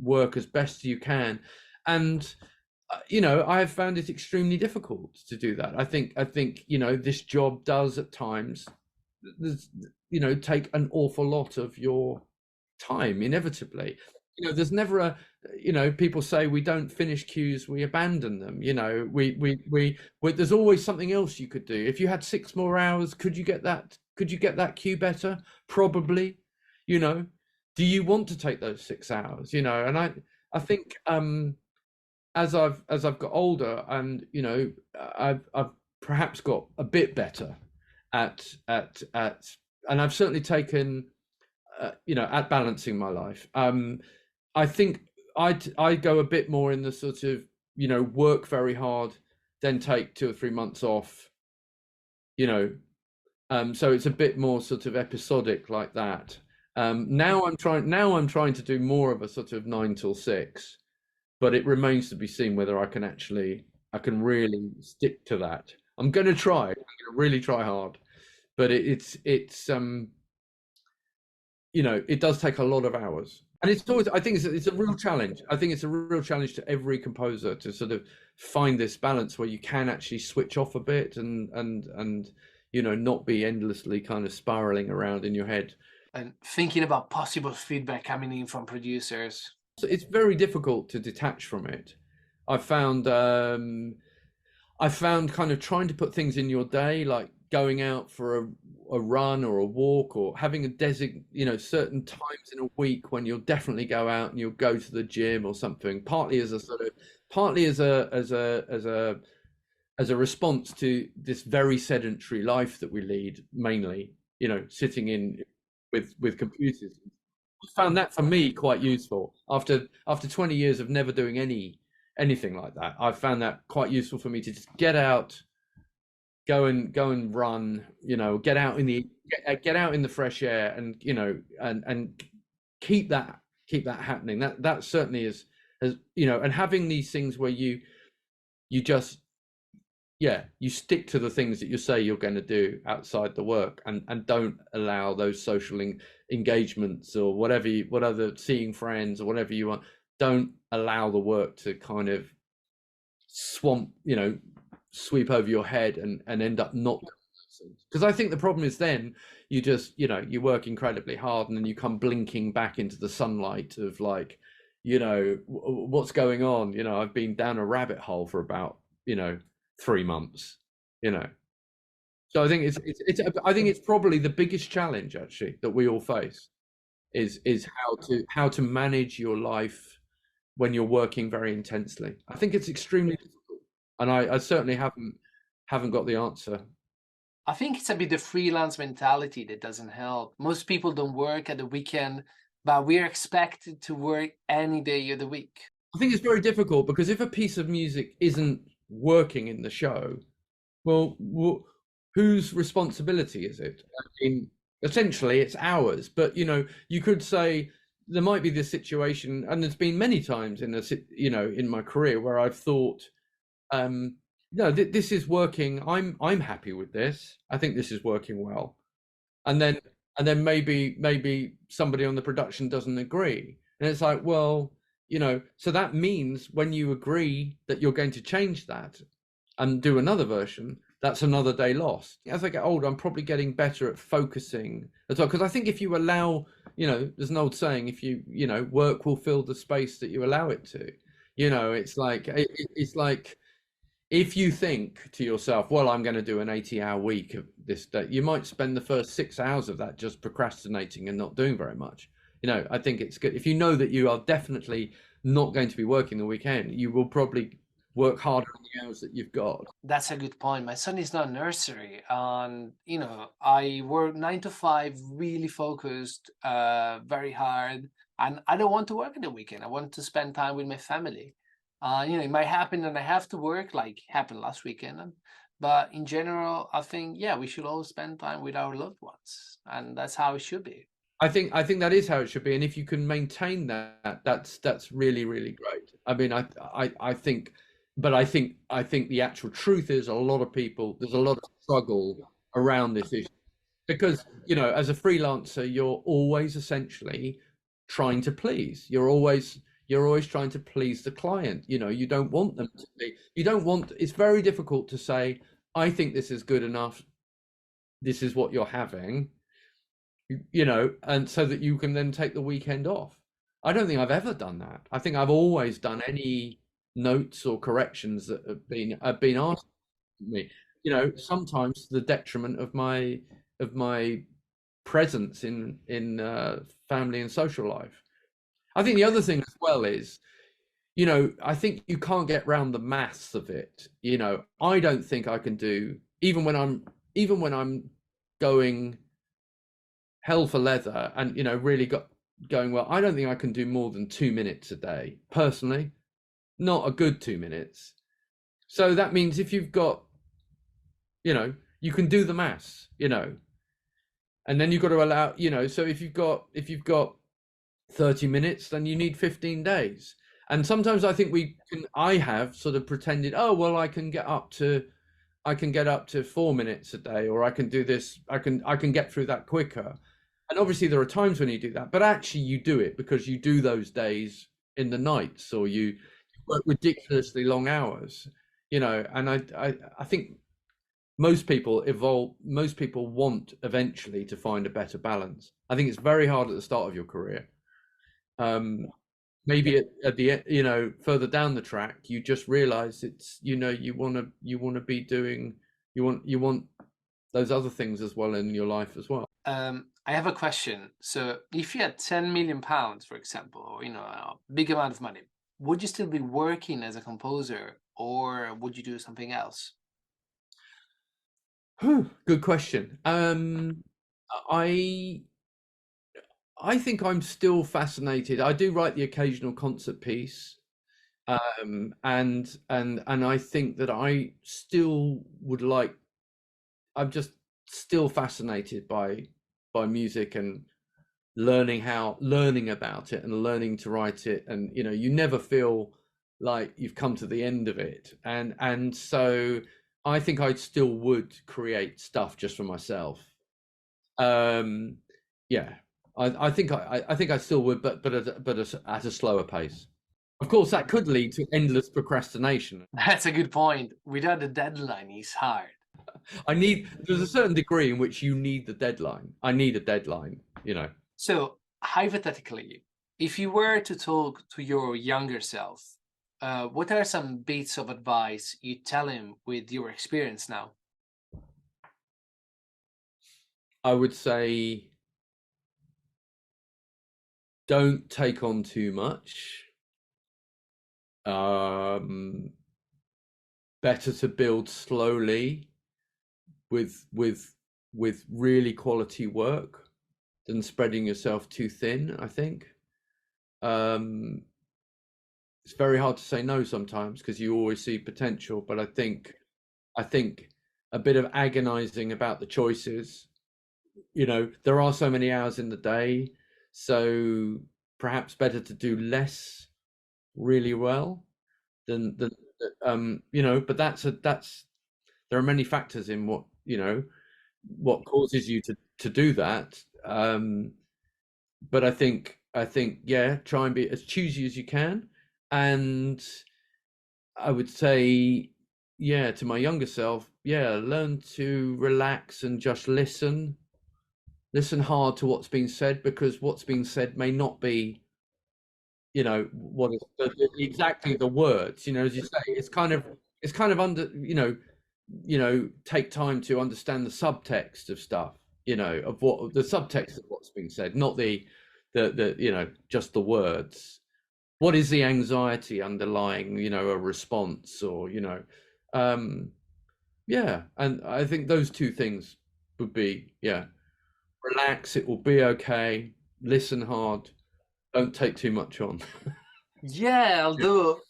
work as best you can. And I have found it extremely difficult to do that. I think this job does at times take an awful lot of your time, inevitably. There's never people say we don't finish cues, we abandon them. We there's always something else you could do. If you had 6 more hours, could you get that cue better? Probably. Do you want to take those 6 hours? And I think as I've got older, and I've perhaps got a bit better at and I've certainly taken at balancing my life. I think I go a bit more in the sort of, work very hard, then take 2 or 3 months off, you know, so it's a bit more sort of episodic like that. Now I'm trying to do more of a sort of 9 till 6, but it remains to be seen whether I can really stick to that. I'm going to try. I'm going to really try hard, but it does take a lot of hours. And it's always, I think it's a real challenge. I think it's a real challenge to every composer to sort of find this balance where you can actually switch off a bit and not be endlessly kind of spiraling around in your head. And thinking about possible feedback coming in from producers. So it's very difficult to detach from it. I found kind of trying to put things in your day, like going out for a run or a walk, or having certain times in a week when you'll definitely go out and you'll go to the gym or something, partly as a response to this very sedentary life that we lead, mainly, sitting in with computers. I found that for me quite useful after 20 years of never doing anything like that. I found that quite useful for me to just get out, go and run, get out in the fresh air, and and keep that happening. That certainly is, and having these things where you just you stick to the things that you say you're going to do outside the work, and don't allow those social engagements or what other seeing friends or whatever you want. Don't allow the work to kind of sweep over your head and end up not, because I think the problem is then you just you work incredibly hard and then you come blinking back into the sunlight of like, what's going on. I've been down a rabbit hole for about 3 months. So I think it's probably the biggest challenge actually that we all face is how to manage your life when you're working very intensely. I think it's extremely difficult, and I certainly haven't got the answer. I think it's a bit the freelance mentality that doesn't help. Most people don't work at the weekend, but we're expected to work any day of the week. I think it's very difficult because if a piece of music isn't working in the show, well, whose responsibility is it? I mean, essentially it's ours, but you could say there might be this situation, and there's been many times in my career where I've thought, this is working. I'm happy with this. I think this is working well, and then maybe somebody on the production doesn't agree, and it's like, well, so that means when you agree that you're going to change that and do another version, that's another day lost. As I get older, I'm probably getting better at focusing as well, because I think if you allow, there's an old saying, if work will fill the space that you allow it to. It's like if you think to yourself, well, I'm going to do an 80-hour week of this day, you might spend the first 6 hours of that just procrastinating and not doing very much. I think it's good if you know that you are definitely not going to be working the weekend, you will probably work harder on the hours that you've got. That's a good point. My son is not nursery, and I work 9 to 5, really focused, very hard, and I don't want to work in the weekend. I want to spend time with my family. It might happen that I have to work, like happened last weekend, but in general, I think we should all spend time with our loved ones, and that's how it should be. I think that is how it should be, and if you can maintain that, that's really, really great. I mean, I think. But I think the actual truth is there's a lot of struggle around this issue, because as a freelancer you're always essentially trying to please. You're always trying to please the client. You don't want them to be. It's very difficult to say, I think this is good enough. This is what you're having. And so that you can then take the weekend off. I don't think I've ever done that. I think I've always done any notes or corrections that have been asked of me, sometimes to the detriment of my presence in family and social life. I think the other thing as well is, I think you can't get around the maths of it. I don't think I can do, even when I'm going hell for leather, and really got going, well, I don't think I can do more than 2 minutes a day personally, not a good 2 minutes. So that means if you've got, you can do the maths, and then you've got to allow, so if you've got 30 minutes, then you need 15 days. And sometimes I think I have sort of pretended, oh, well, I can get up to 4 minutes a day, or I can do this, I can get through that quicker. And obviously there are times when you do that, but actually you do it because you do those days in the nights, or you work ridiculously long hours, and I think most people want eventually to find a better balance. I think it's very hard at the start of your career. Maybe at the further down the track, you just realize it's, you want to be doing, you want those other things as well in your life as well. I have a question. So if you had 10 million pounds, for example, or a big amount of money, would you still be working as a composer, or would you do something else? Good question. I think I'm still fascinated. I do write the occasional concert piece, and I think that I still would like. I'm just still fascinated by music, and learning about it, and learning to write it, and you never feel like you've come to the end of it, and so I think I still would create stuff just for myself. Yeah, I think I still would, but at a slower pace. Of course, that could lead to endless procrastination. That's a good point. Without a deadline, it's hard. There's a certain degree in which you need the deadline. I need a deadline, So, hypothetically, if you were to talk to your younger self, what are some bits of advice you tell him with your experience now? I would say don't take on too much. Better to build slowly with really quality work than spreading yourself too thin, I think. It's very hard to say no sometimes because you always see potential, but I think a bit of agonizing about the choices. There are so many hours in the day, so perhaps better to do less really well than but that's there are many factors in what causes you to do that. But I think yeah, try and be as choosy as you can. And I would say, yeah, to my younger self, yeah, learn to relax and just listen hard to what's being said, because what's being said may not be what is exactly the words, as you say. It's kind of under, take time to understand the subtext of stuff, of what the subtext of what's being said, not the just the words. What is the anxiety underlying, a response, or yeah. And I think those two things would be, yeah, relax, it will be okay, listen hard, don't take too much on. Yeah, although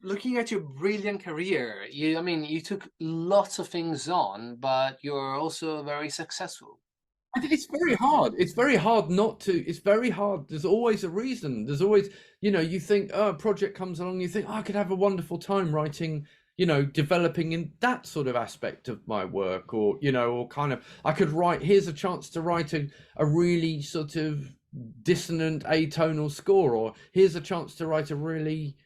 looking at your brilliant career, you took lots of things on, but you're also very successful. I think it's very hard. It's very hard not to. It's very hard. There's always a reason. There's always, you think, oh, a project comes along, you think, oh, I could have a wonderful time writing, developing in that sort of aspect of my work, or, or kind of, I could write, here's a chance to write a really sort of dissonant atonal score, or here's a chance to write a really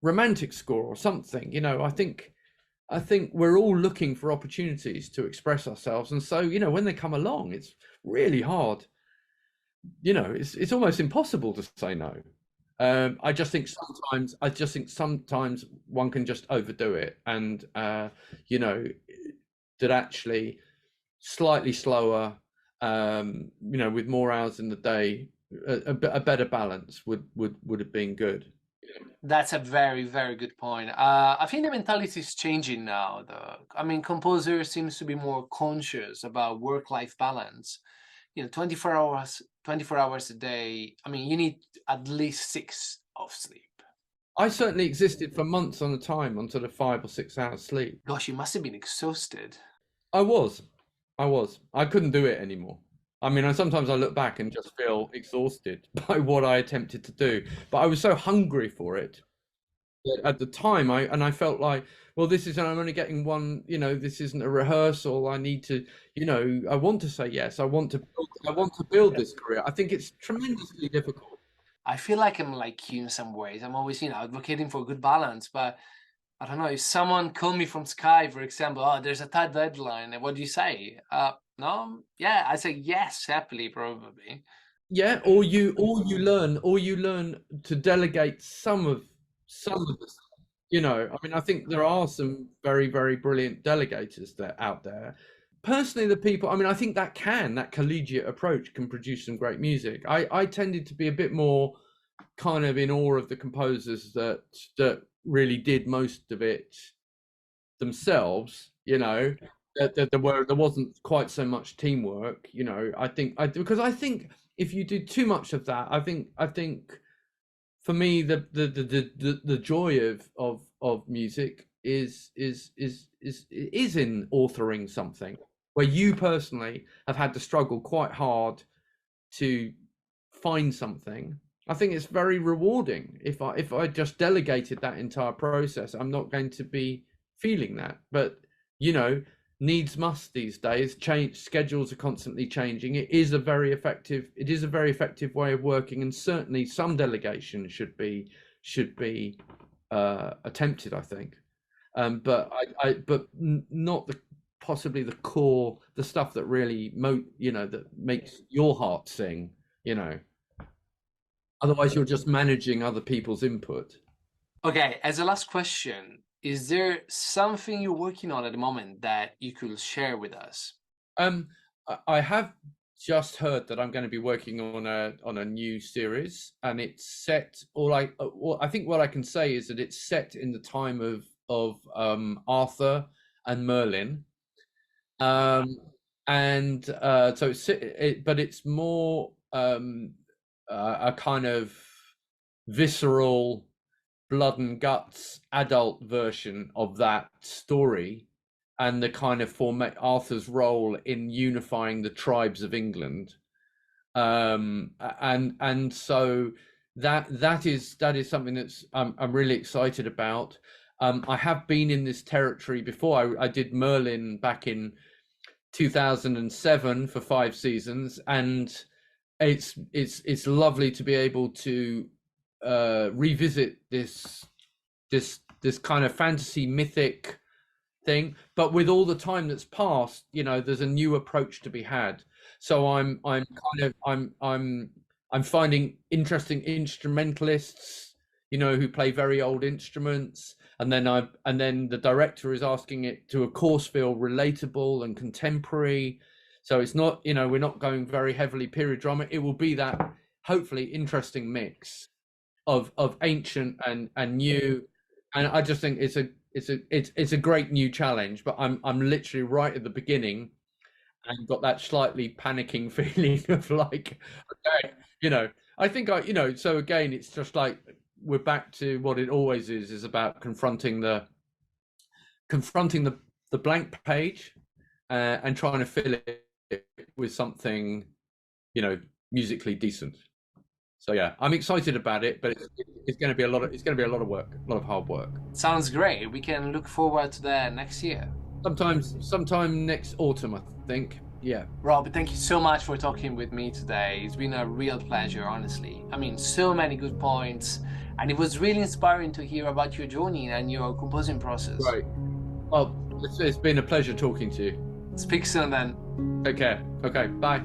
romantic score or something. I think we're all looking for opportunities to express ourselves, and so when they come along, it's really hard. It's almost impossible to say no. I just think sometimes one can just overdo it, and that actually slightly slower, with more hours in the day, a better balance would have been good. That's a very, very good point. I think the mentality is changing now. Composer seems to be more conscious about work-life balance. 24 hours a day. I mean, you need at least 6 of sleep. I certainly existed for months on a time on sort of 5 or 6 hours sleep. Gosh, you must have been exhausted. I was. I couldn't do it anymore. I mean, sometimes I look back and just feel exhausted by what I attempted to do, but I was so hungry for it that at the time I felt like, well, I'm only getting one, this isn't a rehearsal. I need to, I want to say yes. I want to build this career. I think it's tremendously difficult. I feel like I'm like you in some ways. I'm always, advocating for a good balance, but I don't know, if someone called me from Sky, for example, oh, there's a tight deadline, what do you say? No, yeah, I say yes, happily, probably. Yeah, or you learn to delegate some of the stuff. I mean, I think there are some very, very brilliant delegators out there. Personally, I think that collegiate approach can produce some great music. I tended to be a bit more kind of in awe of the composers that really did most of it themselves, that there wasn't quite so much teamwork, because I think if you do too much of that, I think for me the joy of music is in authoring something where you personally have had to struggle quite hard to find something. I think it's very rewarding. If I just delegated that entire process, I'm not going to be feeling that. But needs must these days. Change schedules are constantly changing. It is a very effective way of working, and certainly some delegation should be attempted, I think. But not possibly the core, the stuff that really that makes your heart sing. Otherwise, you're just managing other people's input. Okay, as a last question, is there something you're working on at the moment that you could share with us? I have just heard that I'm going to be working on a new series, and it's set. I think what I can say is that it's set in the time of Arthur and Merlin, and so but it's more a kind of visceral, blood and guts adult version of that story, and the kind of Arthur's role in unifying the tribes of England, and so that is something that's I'm really excited about. I have been in this territory before. I did Merlin back in 2007 for 5 seasons, and it's lovely to be able to revisit this kind of fantasy mythic thing, but with all the time that's passed, there's a new approach to be had. So I'm finding interesting instrumentalists, who play very old instruments, and then the director is asking it to, of course, feel relatable and contemporary. So it's not, we're not going very heavily period drama. It will be that hopefully interesting mix of ancient and new, and I just think it's a great new challenge. But I'm literally right at the beginning, and got that slightly panicking feeling of like, okay, I think so again, it's just like we're back to what it always is about confronting the blank page, and trying to fill it with something, musically decent. So yeah, I'm excited about it, but it's going to be a lot of work, a lot of hard work. Sounds great. We can look forward to that next year. Sometime next autumn, I think. Yeah. Rob, thank you so much for talking with me today. It's been a real pleasure, honestly. I mean, so many good points, and it was really inspiring to hear about your journey and your composing process. Right. Well, it's been a pleasure talking to you. Speak soon then. Take care. Okay, bye.